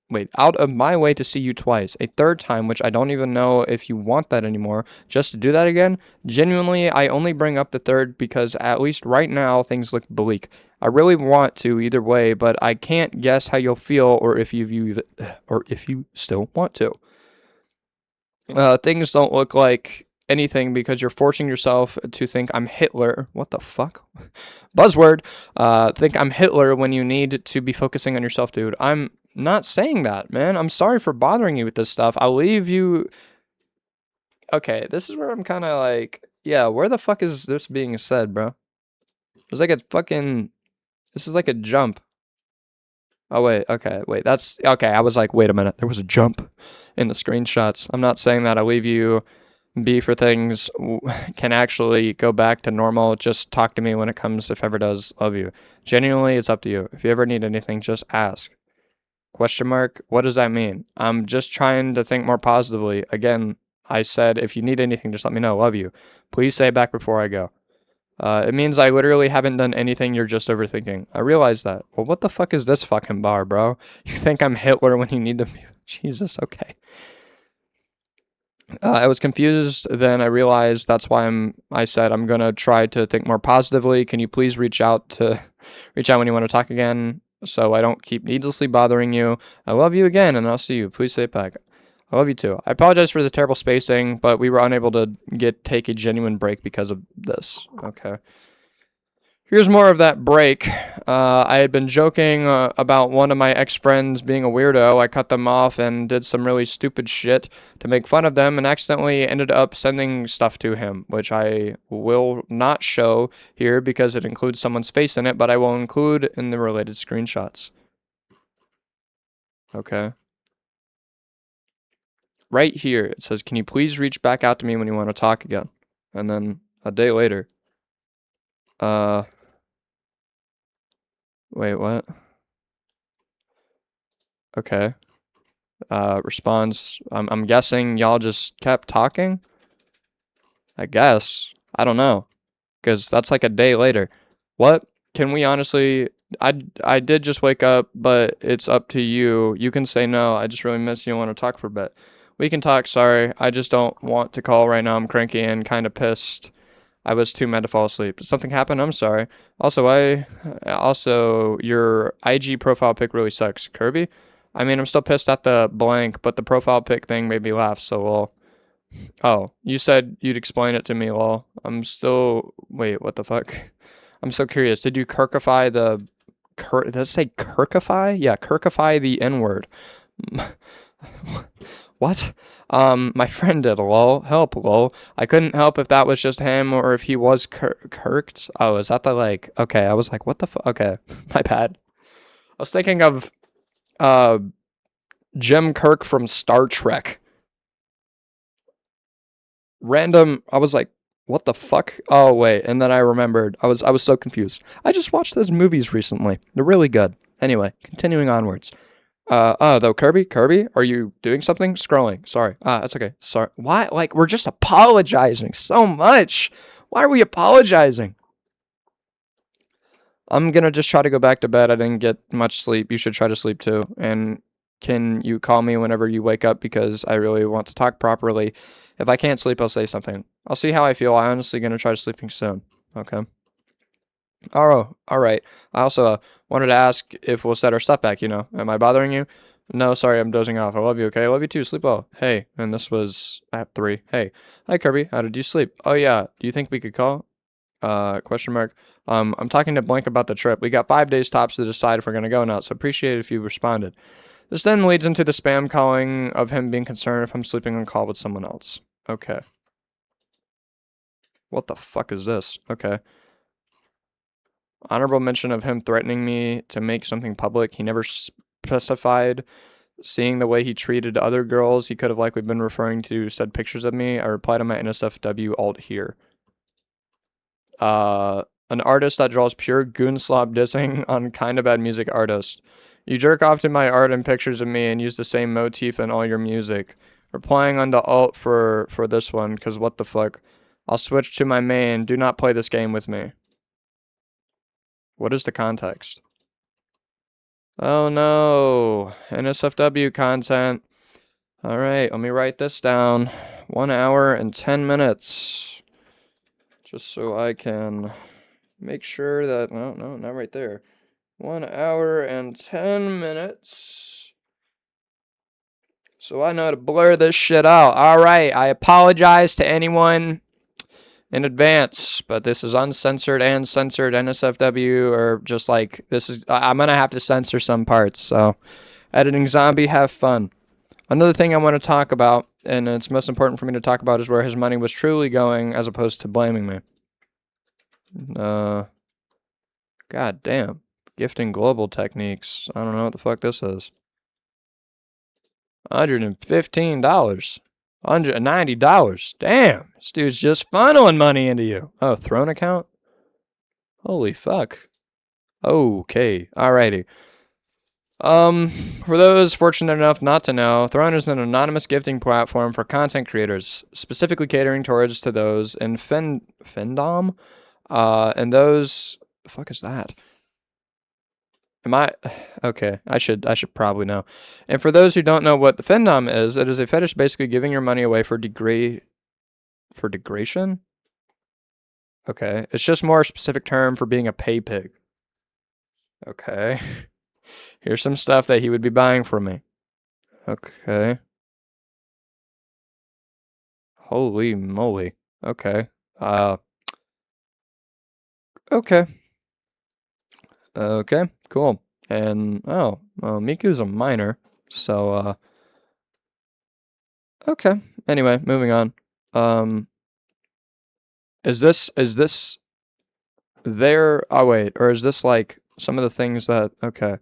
my way to see you twice, a third time, which I don't even know if you want that anymore, just to do that again? Genuinely, I only bring up the third because at least right now, things look bleak. I really want to either way, but I can't guess how you'll feel or if you still want to. Things don't look like anything because you're forcing yourself to think I'm Hitler. What the fuck? Buzzword. Think I'm Hitler when you need to be focusing on yourself, dude. I'm not saying that, man. I'm sorry for bothering you with this stuff. I'll leave you. Okay, this is where I'm kind of like, yeah, where the fuck is this being said, bro? There's like a fucking. This is like a jump. Oh, wait, okay, wait, that's, okay, I was like, wait a minute, there was a jump in the screenshots. I'm not saying that. I'll leave you be for things can actually go back to normal. Just talk to me when it comes, if ever does. Love you. Genuinely, it's up to you. If you ever need anything, just ask. Question mark? What does that mean? I'm just trying to think more positively. Again, I said, if you need anything, just let me know. Love you. Please say it back before I go. It means I literally haven't done anything, you're just overthinking. I realize that. Well, what the fuck is this fucking bar, bro? You think I'm Hitler when you need to be... Jesus, okay. I was confused, then I realized that's why I said I'm gonna try to think more positively. Can you please reach out when you want to talk again, so I don't keep needlessly bothering you. I love you again, and I'll see you. Please say it back. I love you too. I apologize for the terrible spacing, but we were unable to take a genuine break because of this. Okay. Here's more of that break. I had been joking about one of my ex-friends being a weirdo. I cut them off and did some really stupid shit to make fun of them and accidentally ended up sending stuff to him, which I will not show here because it includes someone's face in it, but I will include in the related screenshots. Okay. Right here, it says, can you please reach back out to me when you want to talk again? And then a day later, wait, what? Okay. Responds, I'm guessing y'all just kept talking? I guess. I don't know. Because that's like a day later. What? Can we honestly... I did just wake up, but it's up to you. You can say no. I just really miss you and want to talk for a bit. We can talk, sorry. I just don't want to call right now. I'm cranky and kind of pissed. I was too mad to fall asleep. Did something happen? I'm sorry. Also, your IG profile pic really sucks. Kirby? I mean, I'm still pissed at the blank, but the profile pic thing made me laugh, so lol. Oh, you said you'd explain it to me, lol. Wait, what the fuck? I'm so curious. Did you kirkify does it say kirkify? Yeah, kirkify the N-word. What? My friend did, lol. Help, lol. I couldn't help if that was just him or if he was kirked. Oh, is that okay, I was like, what the fuck? Okay, my bad. I was thinking of, Jim Kirk from Star Trek. I was like, What the fuck? Oh wait, and then I remembered. I was so confused. I just watched those movies recently. They're really good. Anyway, continuing onwards. Oh, though Kirby, are you doing something? Scrolling. Sorry. That's okay. Sorry. Why? Like, we're just apologizing so much. Why are we apologizing? I'm gonna just try to go back to bed. I didn't get much sleep. You should try to sleep too. And can you call me whenever you wake up because I really want to talk properly. If I can't sleep, I'll say something. I'll see how I feel. I'm honestly gonna try sleeping soon. Okay. Oh, all right. I also wanted to ask if we'll set our stuff back. Am I bothering you? No, sorry, I'm dozing off. I love you. Okay, I love you too. Sleep well. Hey, and this was at 3. Hey, hi Kirby. How did you sleep? Oh yeah. Do you think we could call? Question mark. I'm talking to Blank about the trip. We got 5 days tops to decide if we're gonna go or not. So appreciate it if you responded. This then leads into the spam calling of him being concerned if I'm sleeping on call with someone else. Okay. What the fuck is this? Okay. Honorable mention of him threatening me to make something public. He never specified. Seeing the way he treated other girls, he could have likely been referring to said pictures of me. I replied to my NSFW alt here. An artist that draws pure goon slob dissing on kinda bad music artist. You jerk off to my art and pictures of me and use the same motif in all your music. Replying on the alt for this one, cause what the fuck. I'll switch to my main. Do not play this game with me. What is the context? Oh no, NSFW content. Alright, let me write this down. 1 hour and 10 minutes. Just so I can make sure that, no, not right there. 1 hour and 10 minutes. So I know how to blur this shit out. Alright, I apologize to anyone in advance, but this is uncensored and censored NSFW, or just like, I'm gonna have to censor some parts, so editing Zombiey, have fun. Another thing I want to talk about, and it's most important for me to talk about, is where his money was truly going as opposed to blaming me. God damn. Gifting global techniques. I don't know what the fuck this is. $115. $190. Damn. This dude's just funneling money into you. Oh, Throne account? Holy fuck. Okay. Alrighty. For those fortunate enough not to know, Throne is an anonymous gifting platform for content creators, specifically catering towards to those in Findom, and those, the fuck is that? Am I okay? I should probably know. And for those who don't know what the Findom is, it is a fetish basically giving your money away for degradation. Okay, it's just more specific term for being a pay pig. Okay. Here's some stuff that he would be buying from me. Okay. Holy moly. Okay. Okay. Okay, cool. And, well, Miku's a minor, so, okay. Anyway, moving on. Is this there? Oh, wait, or is this, like, some of the things that, okay.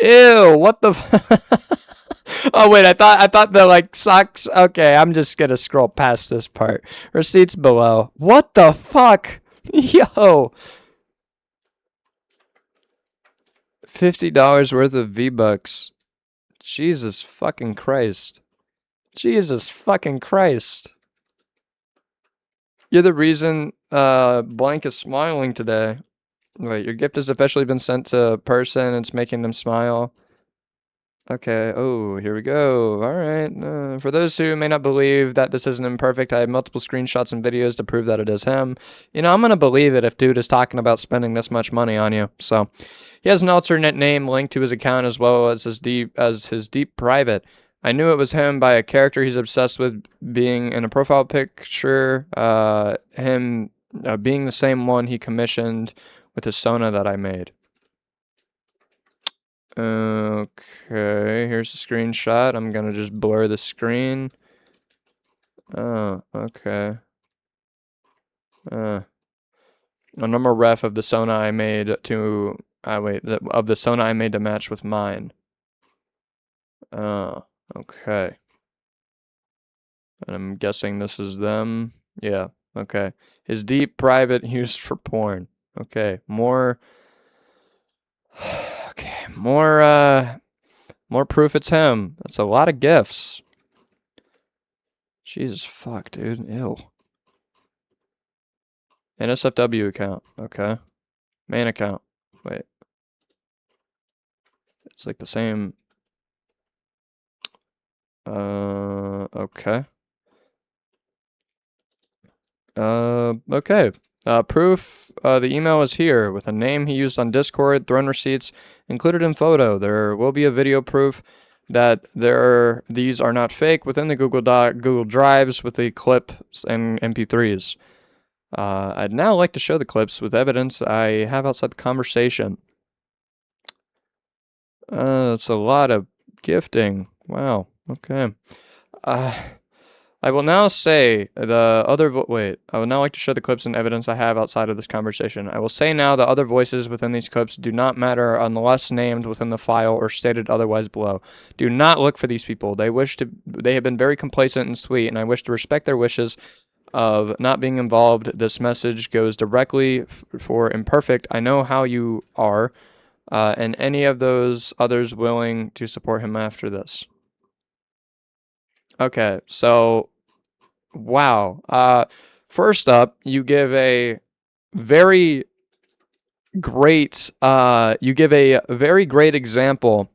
Ew, what the Oh, wait, I thought the, like, socks, okay, I'm just gonna scroll past this part. Receipts below. What the fuck? Yo! $50 worth of V-Bucks. Jesus fucking Christ. Jesus fucking Christ. You're the reason Blank is smiling today. Wait, your gift has officially been sent to a person. It's making them smile. Okay, oh, here we go. Alright. For those who may not believe that this isn't imperfect, I have multiple screenshots and videos to prove that it is him. I'm gonna believe it if dude is talking about spending this much money on you. So, he has an alternate name linked to his account as well as his deep private. I knew it was him by a character he's obsessed with being in a profile picture, him being the same one he commissioned with the Sona that I made. Okay, here's a screenshot. I'm gonna just blur the screen. Oh, okay. A normal ref of the Sona I made to, of the Sona I made to match with mine. Oh, okay. And I'm guessing this is them. Yeah. Okay. His deep private used for porn. Okay. More. Okay. More proof it's him. That's a lot of gifts. Jesus fuck, dude. Ew. NSFW account. Okay. Main account. Wait. It's like the same. Okay. Okay. Proof, the email is here with a name he used on Discord, throne receipts included in photo. There will be a video proof that these are not fake within the Google Drives with the clips and MP3s. I'd now like to show the clips with evidence I have outside the conversation. It's a lot of gifting. Wow. Okay. I will now say the other wait. I would now like to show the clips and evidence I have outside of this conversation. I will say now the other voices within these clips do not matter unless named within the file or stated otherwise below. Do not look for these people. They have been very complacent and sweet, and I wish to respect their wishes of not being involved. This message goes directly for Imperfect. I know how you are, and any of those others willing to support him after this. Okay, so wow. First up, you give a very great example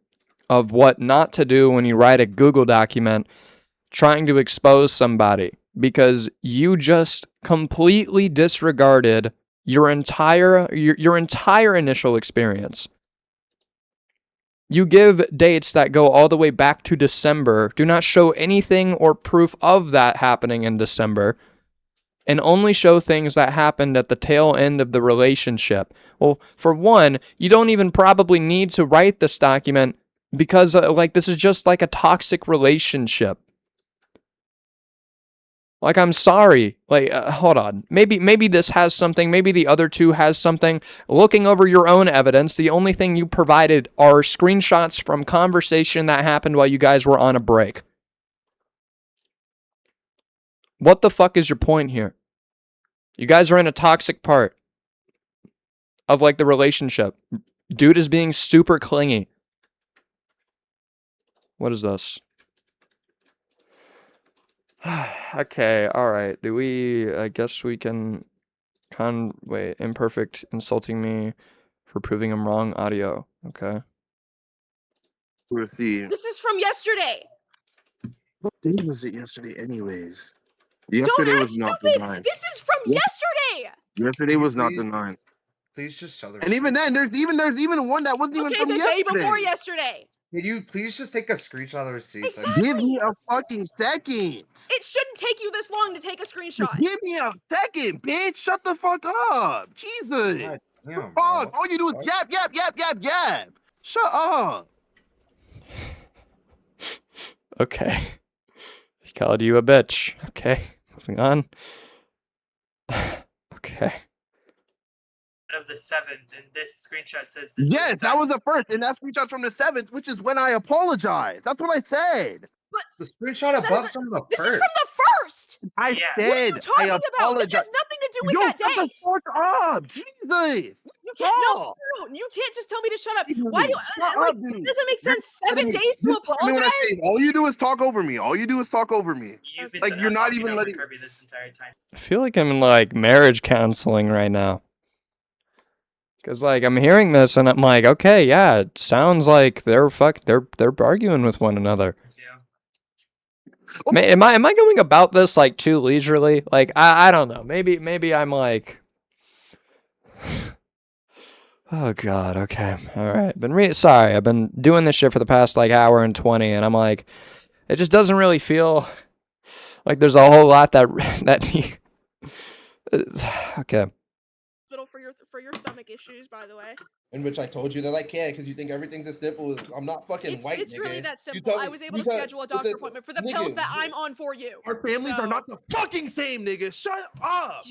of what not to do when you write a Google document trying to expose somebody, because you just completely disregarded your entire initial experience. You give dates that go all the way back to December, do not show anything or proof of that happening in December, and only show things that happened at the tail end of the relationship. Well, for one, you don't even probably need to write this document because this is just like a toxic relationship. Like, I'm sorry. Hold on. Maybe this has something. Maybe the other two has something. Looking over your own evidence, the only thing you provided are screenshots from conversation that happened while you guys were on a break. What the fuck is your point here? You guys are in a toxic part of, the relationship. Dude is being super clingy. What is this? Okay, alright. I guess we can wait, Imperfect insulting me for proving I'm wrong audio. Okay. We'll see. This is from yesterday. What day was it yesterday anyways? Yesterday was not the 9th. This is from yesterday. Yesterday was not the 9th. Please just tell the And even then, there's even one that wasn't even from yesterday. The day before yesterday. Can you please just take a screenshot of the receipts? Exactly. Give me a fucking second. It shouldn't take you this long to take a screenshot. Give me a second, bitch. Shut the fuck up. Jesus. God damn, Fuck. All you do is yap. Shut up. Okay. He called you a bitch. Okay. Moving on. Okay. Of the 7th, and this screenshot says this. Yes, that was the first, and that screenshot's from the 7th, which is when I apologized. That's what I said. But the screenshot above from the this first. is from the first. I Yeah. said What are you talking I about? apologize. This has nothing to do with Yo, that day. shut the fuck up, Jesus! You can't. No, you can't just tell me to shut up. Why do? Doesn't make sense. 7 days to apologize. All you do is talk over me. You've been Like, you're not even over letting Kirby this entire time. I feel like I'm in marriage counseling right now. Cause I'm hearing this and I'm like, okay, yeah, it sounds like they're arguing with one another. Yeah. Am I going about this too leisurely? I don't know. Maybe I'm like, oh god, okay, all right. Sorry, I've been doing this shit for the past hour and 20, and I'm like, it just doesn't really feel like there's a whole lot that okay. For your stomach issues, by the way. In which I told you that I can't because you think everything's as simple as I'm not fucking white. It's nigga. really that simple. I was able to schedule a doctor appointment for the pills that I'm on for you. Our families are not the fucking same, nigga. Shut up. I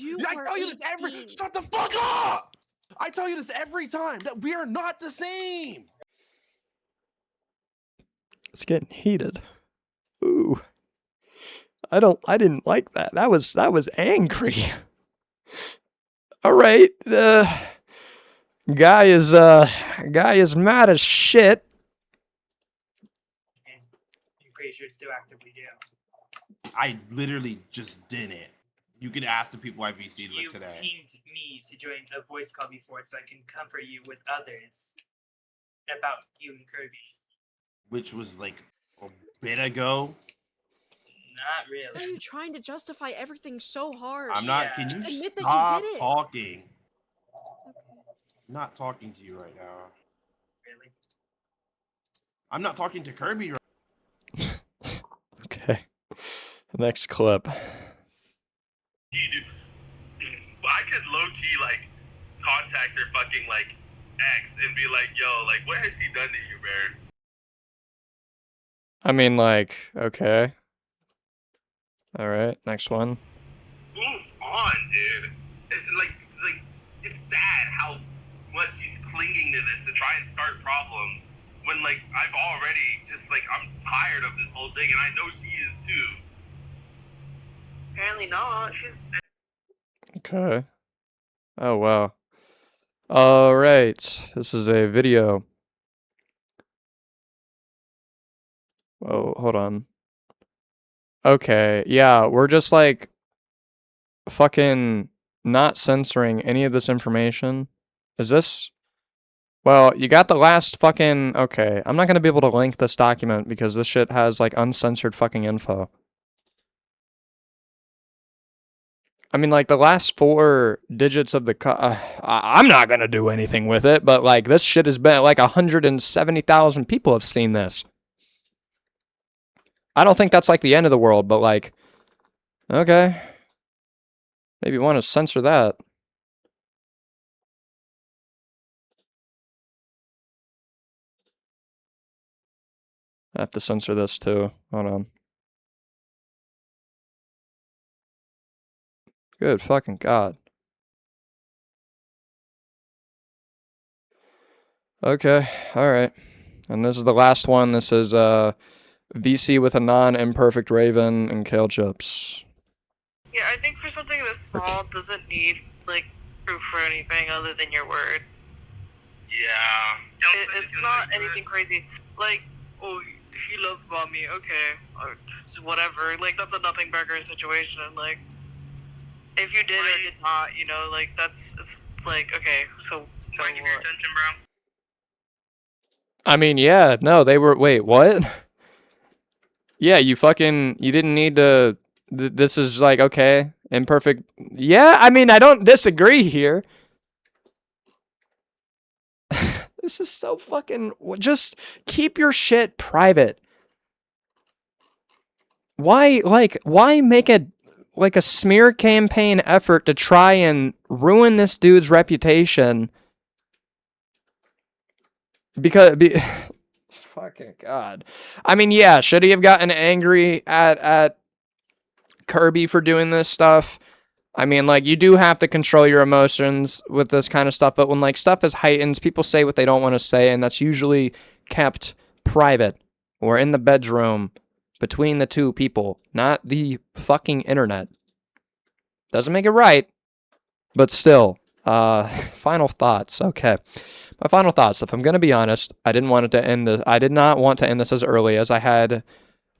tell you this shut the fuck up. I tell you this every time that we are not the same. It's getting heated. Ooh. I didn't like that. That was angry. All right. Guy is mad as shit. And I'm pretty sure it's still actively down. I literally just didn't. You can ask the people I VC'd You with today. pinged me to join a voice call before so I can comfort you with others about you and Kirby. Which was like a bit ago. Not Why are really. you trying to justify everything so hard? I'm not. Yeah. Can you Admit that you stop did it. talking? Okay. I'm not talking to you right now. Really? I'm not talking to Kirby right Okay. Next clip. I could low key like contact her fucking like ex and be like, yo, like what has she done to you, man? I mean, like, okay. All right, next one. Move on, dude. Like it's sad how much she's clinging to this to try and start problems when like I've already just like I'm tired of this whole thing and I know she is too. Apparently not. She's Okay. Oh, wow. All right. This is a video. Oh, hold on. Okay. Yeah, we're just like fucking not censoring any of this information. Is this? Well, you got the last fucking. Okay. I'm not going to be able to link this document because this shit has like uncensored fucking info. I mean, like, the last 4 digits of the I'm not gonna do anything with it, but, like, this shit has been, like, 170,000 people have seen this. I don't think that's, like, the end of the world, but, like, okay. Maybe you want to censor that. I have to censor this, too. Hold on. Good fucking God. Okay, alright. And this is the last one. This is, VC with a non-imperfect Raven and Kale Chips. yeah, I think for something this small doesn't need like proof for anything other than your word. Yeah. It's not anything crazy. Like, oh, he loves mommy, okay. Or whatever. Like that's a nothing burger situation. Like if you did or did not, you know, like it's like okay, so give your attention, bro. I mean, yeah, no, they were, wait, what? Yeah, you didn't need to, this is like, okay, imperfect, yeah, I mean, I don't disagree here. This is so fucking, just keep your shit private. Why make a, like a smear campaign effort to try and ruin this dude's reputation? Because, fucking God. I mean, yeah, should he have gotten angry at Kirby for doing this stuff? I mean, like, you do have to control your emotions with this kind of stuff, but when, like, stuff is heightened, people say what they don't want to say, and that's usually kept private or in the bedroom between the two people, not the fucking internet. Doesn't make it right, but still. Final thoughts. Okay. My final thoughts. If I'm going to be honest, I did not want to end this as early as I had,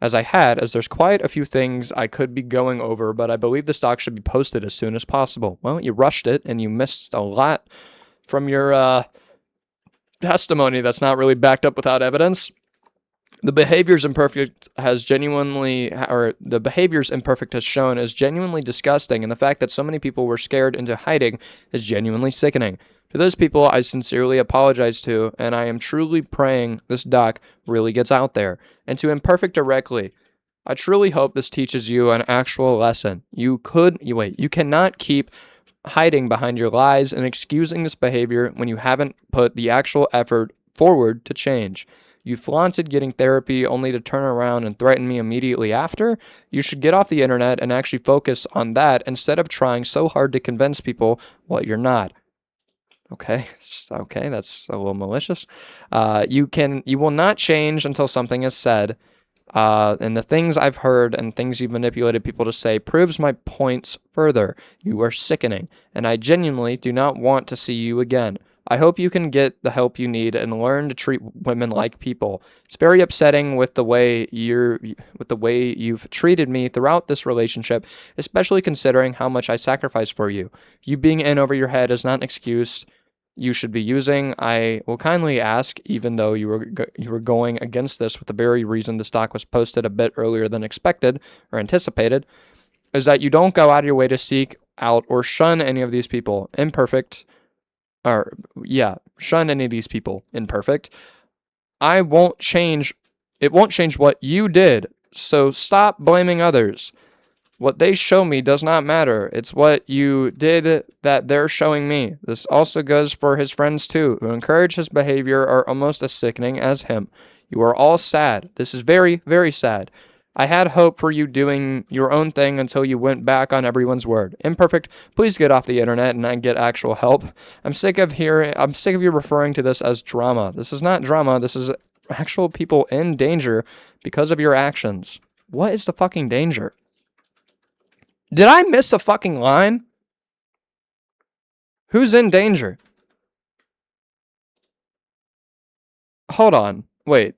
as there's quite a few things I could be going over, but I believe this doc should be posted as soon as possible. Well, you rushed it, and you missed a lot from your testimony that's not really backed up without evidence. The behaviors Imperfect has shown is genuinely disgusting, and the fact that so many people were scared into hiding is genuinely sickening. To those people, I sincerely apologize to, and I am truly praying this doc really gets out there. And to Imperfect directly, I truly hope this teaches you an actual lesson. You cannot keep hiding behind your lies and excusing this behavior when you haven't put the actual effort forward to change. You flaunted getting therapy only to turn around and threaten me immediately after. You should get off the internet and actually focus on that instead of trying so hard to convince people what you're not. Okay, that's a little malicious. You will not change until something is said. And the things I've heard and things you've manipulated people to say proves my points further. You are sickening, and I genuinely do not want to see you again. I hope you can get the help you need and learn to treat women like people. It's very upsetting with the way you've treated me throughout this relationship, especially considering how much I sacrificed for you. You being in over your head is not an excuse you should be using. I will kindly ask, even though you were going against this with the very reason the stock was posted a bit earlier than expected or anticipated, is that you don't go out of your way to seek out or shun any of these people. Shun any of these people. Imperfect. It won't change what you did, so stop blaming others. What they show me does not matter. It's what you did that they're showing me. This also goes for his friends too, who encourage his behavior are almost as sickening as him. You are all sad. This is very, very sad. I had hope for you doing your own thing until you went back on everyone's word. Imperfect, please get off the internet and get actual help. I'm sick of you referring to this as drama. This is not drama. This is actual people in danger because of your actions. What is the fucking danger? Did I miss a fucking line? Who's in danger? Hold on. Wait.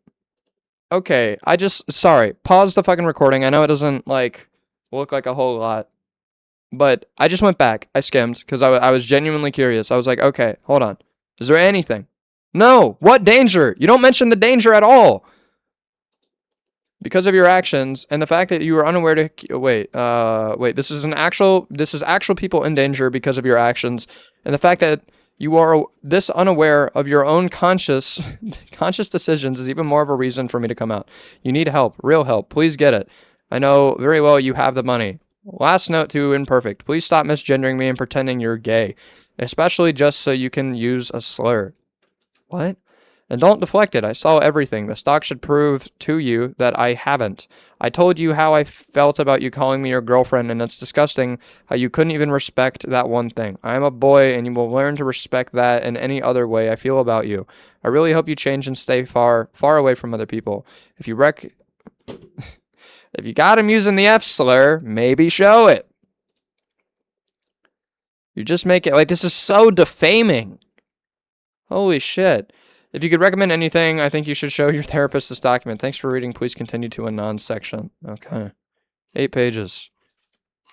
Okay, sorry. Pause the fucking recording. I know it doesn't, look like a whole lot. But I just went back. I skimmed, because I was genuinely curious. I was like, okay, hold on. Is there anything? No! What danger? You don't mention the danger at all! Because of your actions, and the fact that you were unaware to... Wait, this is actual people in danger because of your actions, and the fact that you are this unaware of your own conscious decisions is even more of a reason for me to come out. You need help, real help. Please get it. I know very well you have the money. Last note to Imperfect. Please stop misgendering me and pretending you're gay, especially just so you can use a slur. What? And don't deflect it. I saw everything. The stock should prove to you that I haven't. I told you how I felt about you calling me your girlfriend, and it's disgusting how you couldn't even respect that one thing. I am a boy, and you will learn to respect that in any other way I feel about you. I really hope you change and stay far, far away from other people. If you got him using the F slur, maybe show it. You just make it this is so defaming. Holy shit. If you could recommend anything, I think you should show your therapist this document. Thanks for reading. Please continue to a non-section. Okay. 8 pages.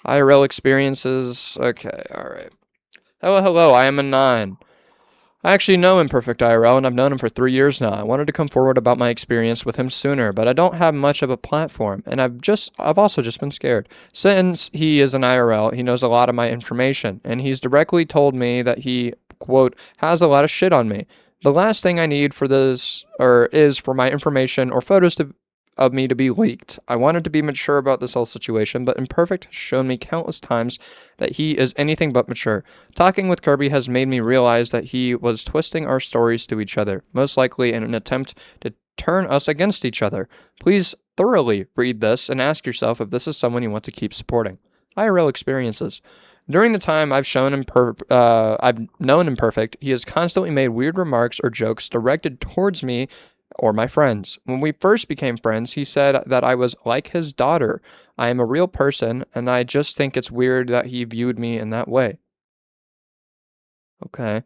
IRL experiences. Okay, alright. Hello, I am a 9. I actually know Imperfect IRL, and I've known him for 3 years now. I wanted to come forward about my experience with him sooner, but I don't have much of a platform, and I've also just been scared. Since he is an IRL, he knows a lot of my information, and he's directly told me that he, quote, has a lot of shit on me. The last thing I need for this, is for my information or photos of me to be leaked. I wanted to be mature about this whole situation, but Imperfect has shown me countless times that he is anything but mature. Talking with Kirby has made me realize that he was twisting our stories to each other, most likely in an attempt to turn us against each other. Please thoroughly read this and ask yourself if this is someone you want to keep supporting. IRL experiences. During the time I've known Imperfect, he has constantly made weird remarks or jokes directed towards me or my friends. When we first became friends, he said that I was like his daughter. I am a real person, and I just think it's weird that he viewed me in that way. Okay.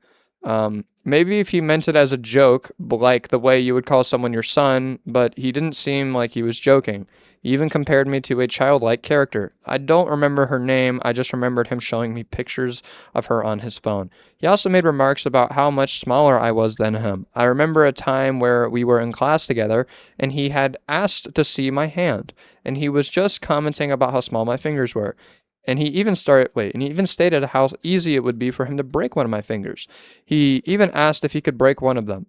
Maybe if he meant it as a joke, like the way you would call someone your son, but he didn't seem like he was joking. He even compared me to a childlike character. I don't remember her name, I just remembered him showing me pictures of her on his phone. He also made remarks about how much smaller I was than him. I remember a time where we were in class together, and he had asked to see my hand, and he was just commenting about how small my fingers were. And he even stated how easy it would be for him to break one of my fingers. He even asked if he could break one of them.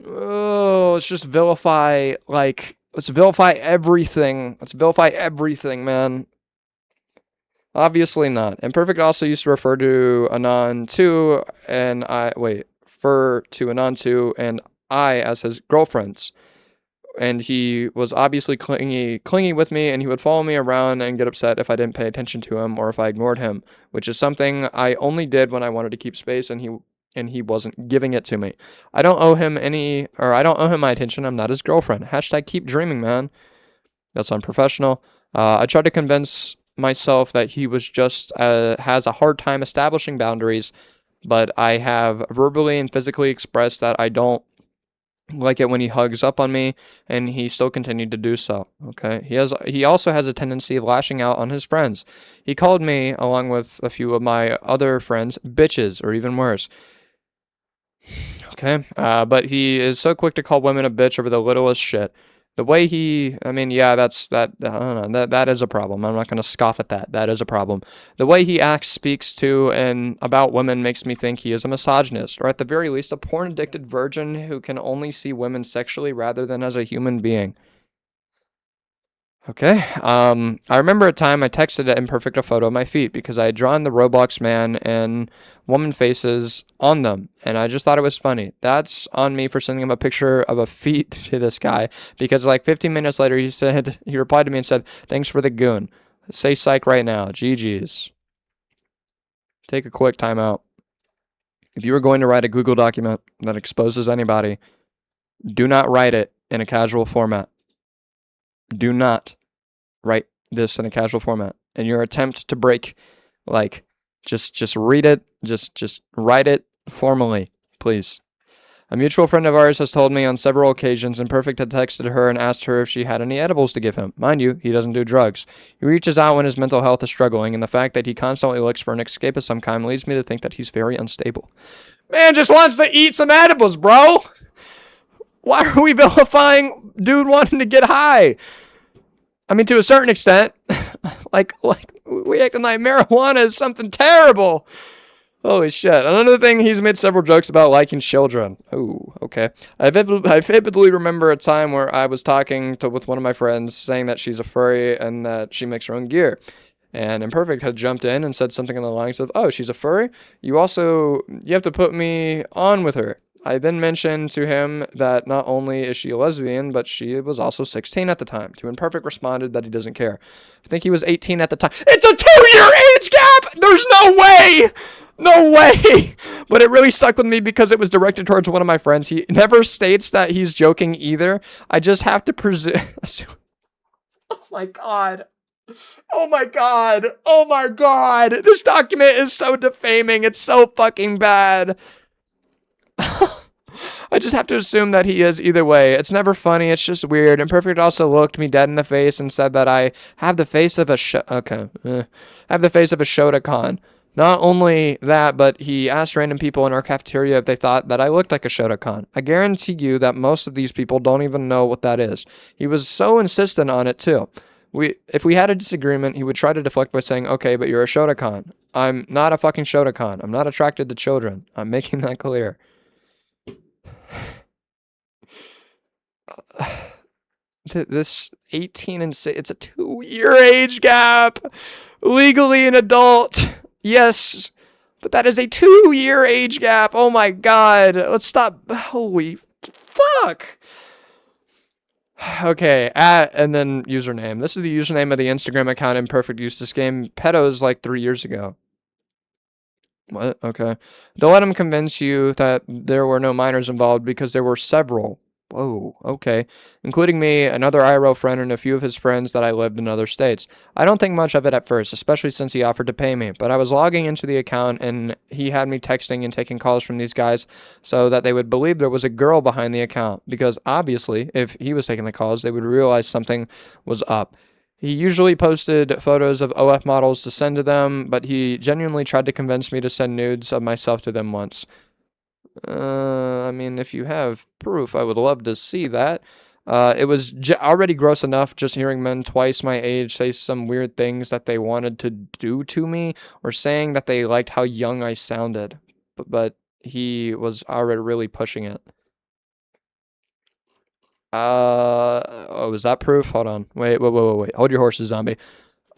Let's just vilify, let's vilify everything. Let's vilify everything, man. Obviously not. Imperfect also used to refer to Anon 2, and I as his girlfriends. And he was obviously clingy with me, and he would follow me around and get upset if I didn't pay attention to him or if I ignored him, which is something I only did when I wanted to keep space, and and he wasn't giving it to me. I don't owe him my attention. I'm not his girlfriend. Hashtag keep dreaming, man. That's unprofessional. I tried to convince myself that he was just has a hard time establishing boundaries, but I have verbally and physically expressed that I don't like it when he hugs up on me, and he still continued to do so. Okay, he also has a tendency of lashing out on his friends. He called me, along with a few of my other friends, bitches, or even worse. Okay, but he is so quick to call women a bitch over the littlest shit. The way that is a problem. I'm not going to scoff at that. That is a problem. The way he acts, speaks to, and about women makes me think he is a misogynist, or at the very least, a porn-addicted virgin who can only see women sexually rather than as a human being. Okay, I remember a time I texted Imperfect a photo of my feet because I had drawn the Roblox man and woman faces on them, and I just thought it was funny. That's on me for sending him a picture of a feet to this guy, because like 15 minutes later he replied to me and said, "Thanks for the goon. Say psych right now. GG's." Take a quick timeout. If you are going to write a Google document that exposes anybody, do not write it in a casual format. Do not write this in a casual format. In your attempt to break, just read it. Just write it formally, please. A mutual friend of ours has told me on several occasions Imperfect had texted her and asked her if she had any edibles to give him. Mind you, he doesn't do drugs. He reaches out when his mental health is struggling, and the fact that he constantly looks for an escape of some kind leads me to think that he's very unstable. Man just wants to eat some edibles, bro! Why are we vilifying dude wanting to get high? I mean, to a certain extent, like we acting like marijuana is something terrible. Holy shit. Another thing, he's made several jokes about liking children. Oh, okay. I vividly remember a time where I was talking with one of my friends saying that she's a furry and that she makes her own gear. And Imperfect had jumped in and said something in the lines of, "Oh, she's a furry? You have to put me on with her." I then mentioned to him that not only is she a lesbian, but she was also 16 at the time. To Imperfect responded that he doesn't care. I think he was 18 at the time. It's a 2-year age gap! There's no way! No way! But it really stuck with me because it was directed towards one of my friends. He never states that he's joking either. I just have to presume... Oh my god. Oh my god. Oh my god. This document is so defaming. It's so fucking bad. I just have to assume that he is either way. It's never funny. It's just weird. Imperfect also looked me dead in the face and said that I have the face of a have the face of a Shotokan. Not only that, but he asked random people in our cafeteria if they thought that I looked like a Shotokan. I guarantee you that most of these people don't even know what that is. He was so insistent on it too. If we had a disagreement, he would try to deflect by saying, "Okay, but you're a Shotokan." I'm not a fucking Shotokan. I'm not attracted to children. I'm making that clear. This 18 and 6, it's a 2-year age gap. Legally an adult. Yes, but that is a 2-year age gap. Oh my god. Let's stop. Holy fuck. Okay, and then username. This is the username of the Instagram account Imperfect used this game. Pedos like 3 years ago. What? Okay. Don't let him convince you that there were no minors involved because there were several. Whoa, okay. Including me, another IRL friend, and a few of his friends that I lived in other states. I don't think much of it at first, especially since he offered to pay me, but I was logging into the account and he had me texting and taking calls from these guys so that they would believe there was a girl behind the account, because obviously, if he was taking the calls, they would realize something was up. He usually posted photos of OF models to send to them, but he genuinely tried to convince me to send nudes of myself to them once. I mean, if you have proof, I would love to see that. It was already gross enough just hearing men twice my age say some weird things that they wanted to do to me, or saying that they liked how young I sounded. But he was already really pushing it. Oh, is that proof? Hold on. Wait. Hold your horses, zombie.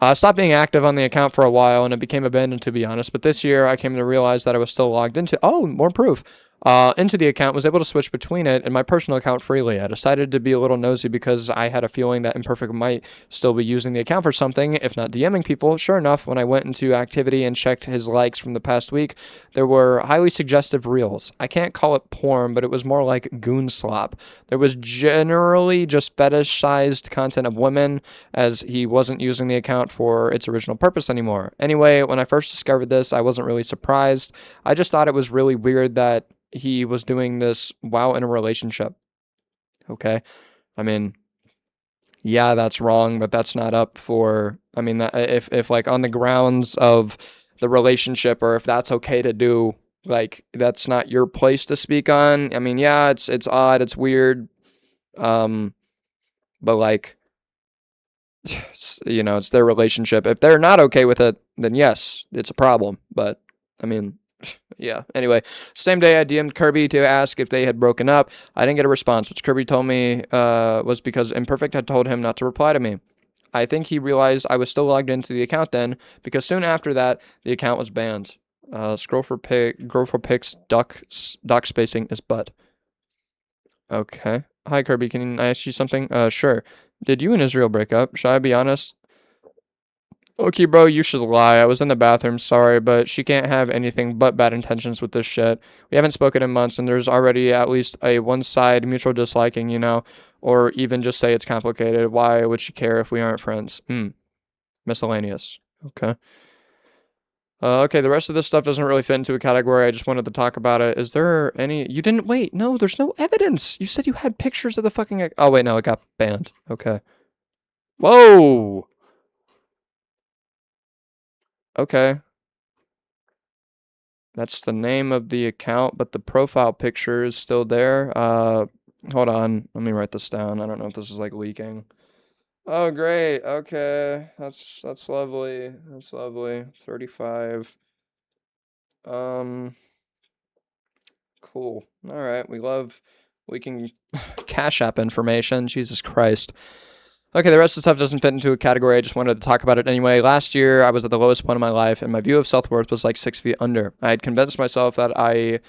I stopped being active on the account for a while, and it became abandoned, to be honest. But this year, I came to realize that I was still logged into... Oh, more proof. into the account, was able to switch between it and my personal account freely. I decided to be a little nosy because I had a feeling that Imperfect might still be using the account for something, if not DMing people. Sure enough, when I went into activity and checked his likes from the past week, there were highly suggestive reels. I can't call it porn, but it was more like goon slop. There was generally just fetish-sized content of women, as he wasn't using the account for its original purpose anymore. Anyway, when I first discovered this, I wasn't really surprised. I just thought it was really weird that he was doing this while in a relationship. Okay. I mean, yeah, that's wrong, but that's not up for, I mean, if like on the grounds of the relationship, or if that's okay to do, like, that's not your place to speak on. I mean, yeah, it's odd, it's weird. But like, you know, it's their relationship. If they're not okay with it, then yes, it's a problem. But I mean, yeah. Anyway, same day I DM'd Kirby to ask if they had broken up. I didn't get a response, which Kirby told me was because Imperfect had told him not to reply to me. I think he realized I was still logged into the account then, because soon after that, the account was banned. Scroll for pics, doc spacing is butt. Okay. Hi, Kirby. Can I ask you something? Sure. Did you and Israel break up? Should I be honest? Okay, bro, you should lie. I was in the bathroom, sorry, but she can't have anything but bad intentions with this shit. We haven't spoken in months, and there's already at least a one-side mutual disliking, you know? Or even just say it's complicated. Why would she care if we aren't friends? Miscellaneous. Okay. Okay, the rest of this stuff doesn't really fit into a category. I just wanted to talk about it. Is there any... You didn't... Wait, no, there's no evidence. You said you had pictures of the fucking... Oh, wait, no, it got banned. Okay. Whoa! Okay. That's the name of the account, but the profile picture is still there. Hold on. Let me write this down. I don't know if this is like leaking. Oh, great. Okay. That's lovely. That's lovely. 35. Cool. All right. We love leaking Cash App information. Jesus Christ. Okay, the rest of the stuff doesn't fit into a category. I just wanted to talk about it anyway. Last year, I was at the lowest point of my life, and my view of self-worth was like 6 feet under. I had convinced myself that I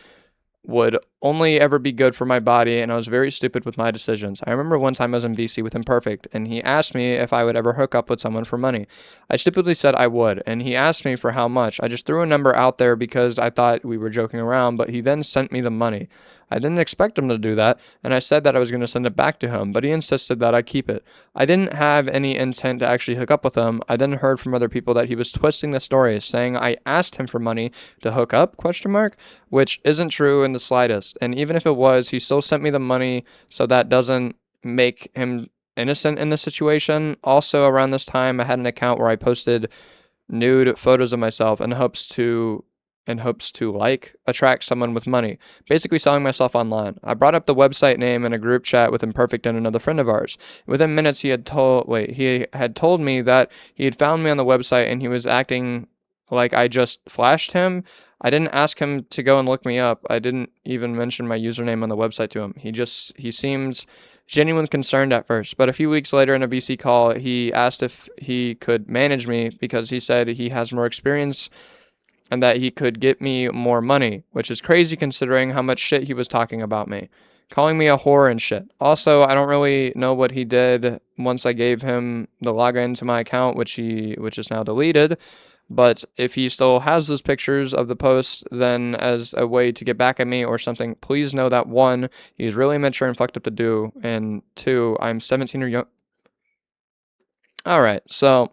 would only ever be good for my body, and I was very stupid with my decisions. I remember one time I was in VC with Imperfect, and he asked me if I would ever hook up with someone for money. I stupidly said I would, and he asked me for how much. I just threw a number out there because I thought we were joking around, but he then sent me the money. I didn't expect him to do that, and I said that I was going to send it back to him, but he insisted that I keep it. I didn't have any intent to actually hook up with him. I then heard from other people that he was twisting the story, saying I asked him for money to hook up, which isn't true in the slightest. And even if it was, he still sent me the money, so that doesn't make him innocent in the situation. Also, around this time, I had an account where I posted nude photos of myself in hopes to like attract someone with money, basically selling myself online. I brought up the website name in a group chat with Imperfect and another friend of ours. Within minutes, he had told me that he had found me on the website and he was acting like I just flashed him. I didn't ask him to go and look me up. I didn't even mention my username on the website to him. He seemed genuinely concerned at first, but a few weeks later in a VC call, he asked if he could manage me because he said he has more experience and that he could get me more money, which is crazy considering how much shit he was talking about me, calling me a whore and shit. Also, I don't really know what he did once I gave him the login to my account, which is now deleted. But if he still has those pictures of the posts, then as a way to get back at me or something, please know that 1, he's really immature and fucked up to do, and 2, I'm 17 or young. All right, so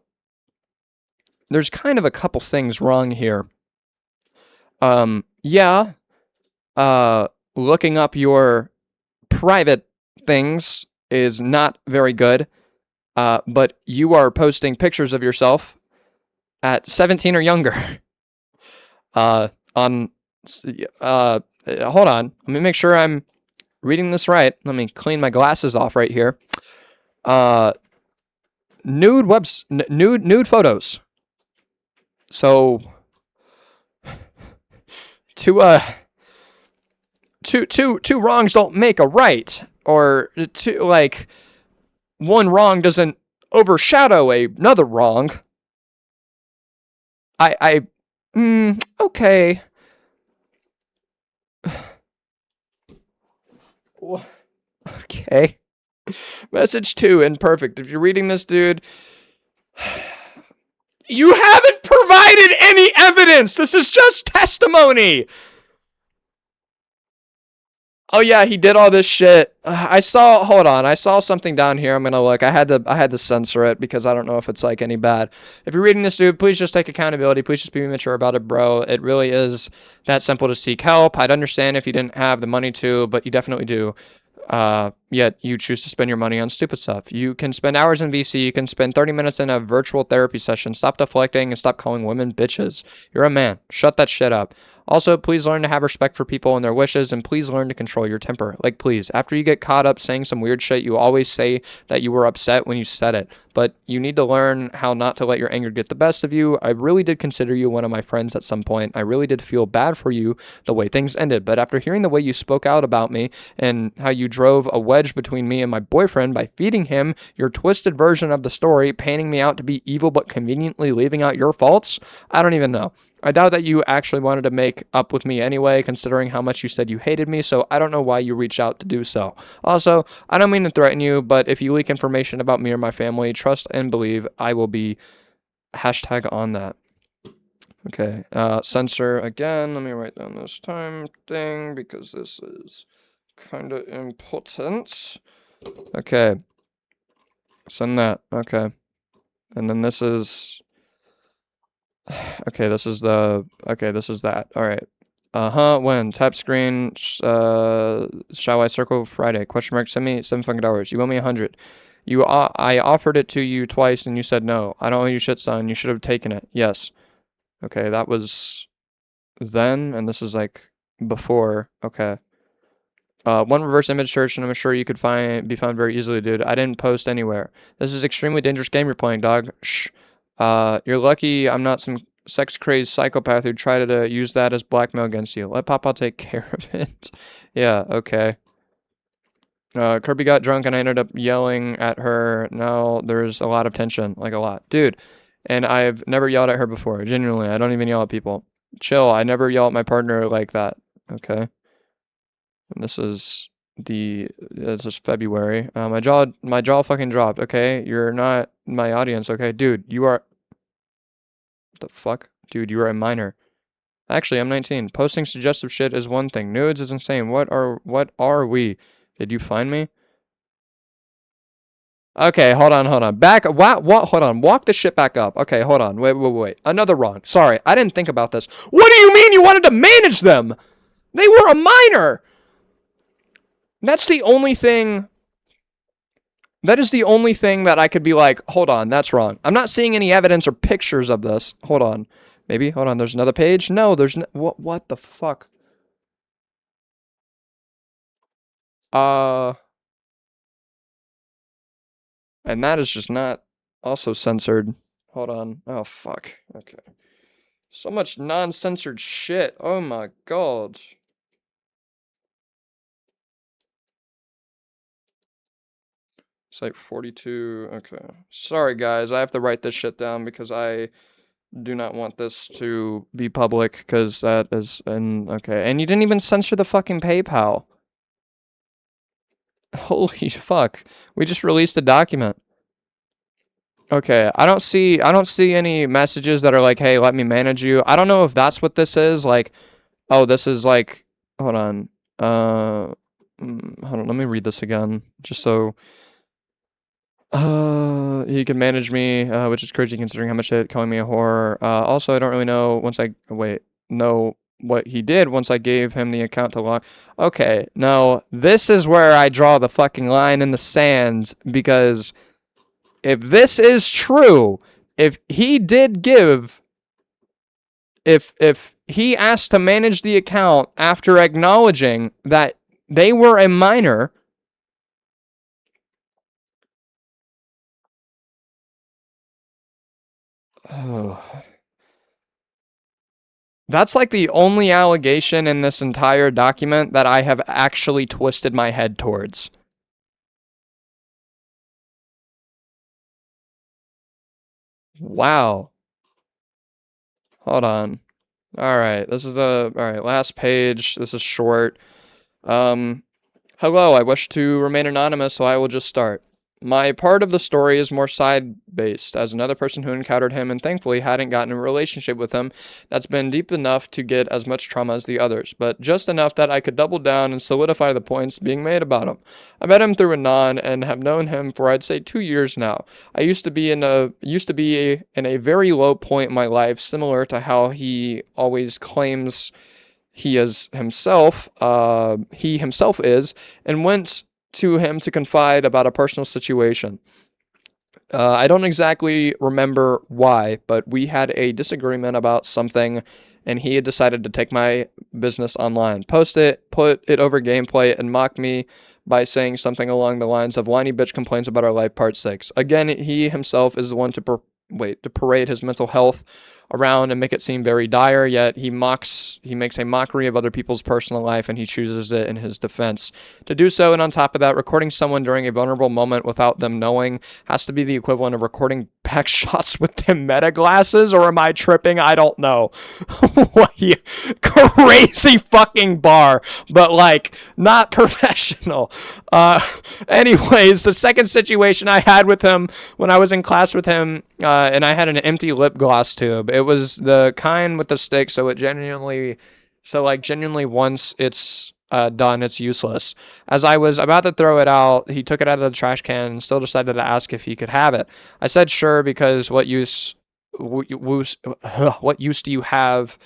there's kind of a couple things wrong here. Yeah, looking up your private things is not very good, but you are posting pictures of yourself at 17 or younger. Hold on, let me make sure I'm reading this right. Let me clean my glasses off right here. Nude photos. So two wrongs don't make a right, or one wrong doesn't overshadow another wrong. Okay. Okay. Message 2, imperfect. If you're reading this, dude, you haven't provided any evidence. This is just testimony. Oh yeah, he did all this shit. Hold on, I saw something down here. I'm gonna look. I had to censor it because I don't know if it's like any bad. If you're reading this, dude, please just take accountability. Please just be mature about it, bro. It really is that simple to seek help. I'd understand if you didn't have the money to, but you definitely do. Yet you choose to spend your money on stupid stuff. You can spend hours in VC. You can spend 30 minutes in a virtual therapy session. Stop deflecting and stop calling women bitches. You're a man. Shut that shit up. Also, please learn to have respect for people and their wishes, and please learn to control your temper. Like, please, after you get caught up saying some weird shit, you always say that you were upset when you said it. But you need to learn how not to let your anger get the best of you. I really did consider you one of my friends at some point. I really did feel bad for you the way things ended. But after hearing the way you spoke out about me and how you drove a wedge between me and my boyfriend by feeding him your twisted version of the story, painting me out to be evil but conveniently leaving out your faults, I don't even know. I doubt that you actually wanted to make up with me anyway, considering how much you said you hated me, so I don't know why you reached out to do so. Also, I don't mean to threaten you, but if you leak information about me or my family, trust and believe I will be hashtag on that. Okay, censor again. Let me write down this time thing because this is kind of important. Okay. Send that. Okay. And then this is... Okay, this is that. Alright. When? Tap screen, shall I circle Friday? Question mark, send me $7 You owe me 100. I offered it to you twice and you said no. I don't owe you shit, son. You should have taken it. Yes. Okay, that was then, and this is like before. Okay. One reverse image search, and I'm sure you could be found very easily, dude. I didn't post anywhere. This is extremely dangerous game you're playing, dog. Shh. You're lucky I'm not some sex-crazed psychopath who tried to use that as blackmail against you. Let Papa take care of it. Yeah, okay. Kirby got drunk and I ended up yelling at her. Now there's a lot of tension, like a lot. Dude, and I've never yelled at her before. Genuinely, I don't even yell at people. Chill, I never yell at my partner like that. Okay. And this is February. My jaw fucking dropped. Okay, you're not my audience. Okay, dude, you are. What the fuck, dude? You are a minor. Actually, I'm 19. Posting suggestive shit is one thing. Nudes is insane. What are we? Did you find me? Okay, hold on. Back. What? Hold on. Walk this shit back up. Okay, hold on. Wait. Another wrong. Sorry, I didn't think about this. What do you mean you wanted to manage them? They were a minor. That's the only thing. That is the only thing that I could be like, hold on, that's wrong. I'm not seeing any evidence or pictures of this. Hold on. Maybe, hold on, there's another page? No, there's no, what the fuck? And that is just not also censored. Hold on. Oh, fuck. Okay. So much non-censored shit. Oh my god. Site 42. Okay. Sorry, guys. I have to write this shit down because I do not want this to be public because that is... okay. And you didn't even censor the fucking PayPal. Holy fuck. We just released a document. Okay. I don't see any messages that are like, hey, let me manage you. I don't know if that's what this is. Like, oh, this is like... Hold on. Hold on. Let me read this again. Just so... he can manage me, which is crazy considering how much it calling me a whore. Also, I don't really know know what he did once I gave him the account to lock. Okay, now this is where I draw the fucking line in the sand because if this is true, if he did give, if he asked to manage the account after acknowledging that they were a minor. Oh. That's like the only allegation in this entire document that I have actually twisted my head towards. Wow. Hold on. Alright, this is the... Alright, last page. This is short. Hello, I wish to remain anonymous, so I will just start. My part of the story is more side-based, as another person who encountered him and thankfully hadn't gotten a relationship with him that's been deep enough to get as much trauma as the others, but just enough that I could double down and solidify the points being made about him. I met him through Anon and have known him for I'd say 2 years now. I used to be in a very low point in my life, similar to how he always claims he himself is, and went to him to confide about a personal situation. I don't exactly remember why, but we had a disagreement about something, and he had decided to take my business online, post it, put it over gameplay, and mock me by saying something along the lines of "whiny bitch complains about our life part 6." Again, he himself is the one to parade his mental health around and make it seem very dire, yet he makes a mockery of other people's personal life, and he chooses it in his defense. To do so, and on top of that, recording someone during a vulnerable moment without them knowing has to be the equivalent of recording back shots with them meta glasses, or am I tripping? I don't know. Crazy fucking bar, but like, not professional. Anyways, the second situation I had with him when I was in class with him, and I had an empty lip gloss tube. It was the kind with the stick, so genuinely once it's done, it's useless. As I was about to throw it out, he took it out of the trash can and still decided to ask if he could have it. I said sure, because what use do you have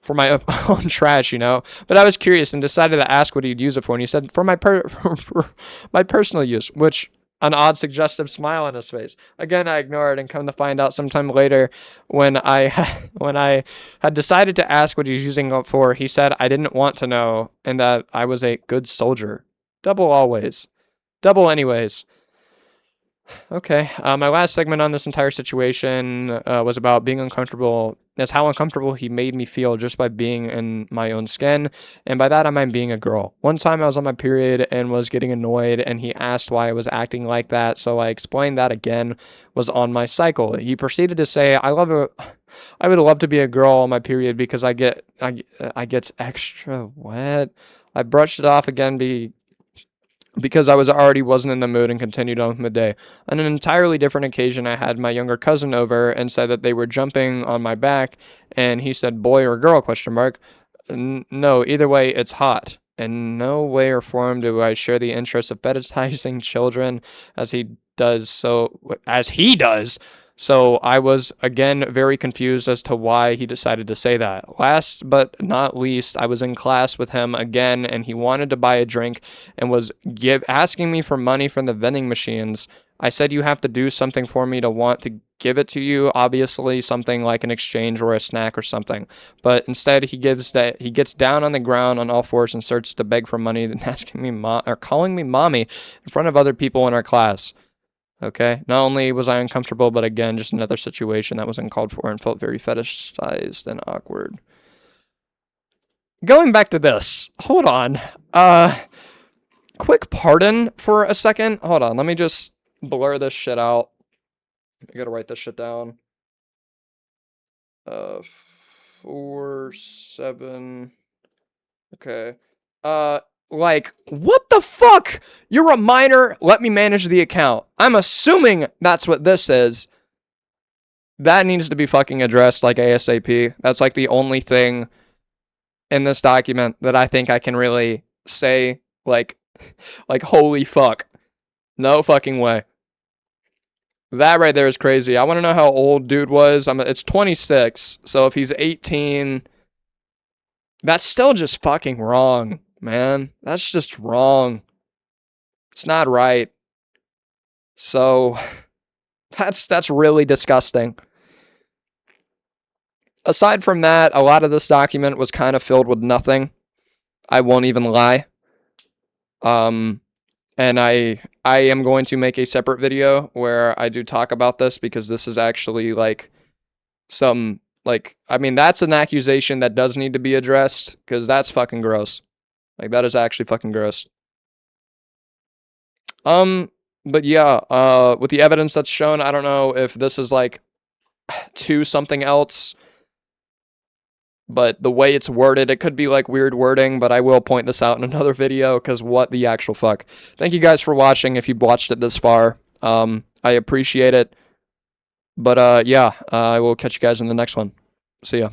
for my own trash, you know? But I was curious and decided to ask what he'd use it for, and he said for for my personal use, which an odd suggestive smile on his face. Again, I ignored, and come to find out sometime later when I had decided to ask what he was using it for, he said I didn't want to know and that I was a good soldier. Double always. Double anyways. Okay, my last segment on this entire situation was about being uncomfortable, as how uncomfortable he made me feel just by being in my own skin, and by that I mean being a girl. One time I was on my period and was getting annoyed, and he asked why I was acting like that, so I explained that again was on my cycle. He proceeded to say, I would love to be a girl on my period because I get extra wet. I brushed it off again because I wasn't in the mood, and continued on with my day. On an entirely different occasion, I had my younger cousin over and said that they were jumping on my back, and he said, boy or girl, question mark. No, either way, it's hot. In no way or form do I share the interest of fetishizing children as he does. So I was, again, very confused as to why he decided to say that. Last but not least, I was in class with him again, and he wanted to buy a drink and was asking me for money from the vending machines. I said, you have to do something for me to want to give it to you, obviously something like an exchange or a snack or something. But instead, he gets down on the ground on all fours and starts to beg for money, and calling me mommy in front of other people in our class. Okay, not only was I uncomfortable, but again, just another situation that was uncalled for and felt very fetishized and awkward. Going back to this, hold on. Quick pardon for a second. Hold on, let me just blur this shit out. I gotta write this shit down. 4-7. Okay. Like, what the fuck? You're a minor, let me manage the account. I'm assuming that's what this is. That needs to be fucking addressed, like, ASAP. That's, like, the only thing in this document that I think I can really say, like, holy fuck. No fucking way. That right there is crazy. I want to know how old dude was. It's 26, so if he's 18, that's still just fucking wrong. Man, that's just wrong. It's not right. So that's really disgusting. Aside from that, a lot of this document was kind of filled with nothing. I won't even lie. And I am going to make a separate video where I do talk about this, because this is actually like that's an accusation that does need to be addressed, because that's fucking gross. Like, that is actually fucking gross. But yeah, with the evidence that's shown, I don't know if this is, like, to something else. but the way it's worded, it could be like weird wording, but I will point this out in another video, because what the actual fuck. Thank you guys for watching, if you watched it this far. I appreciate it. But yeah, I will catch you guys in the next one. See ya.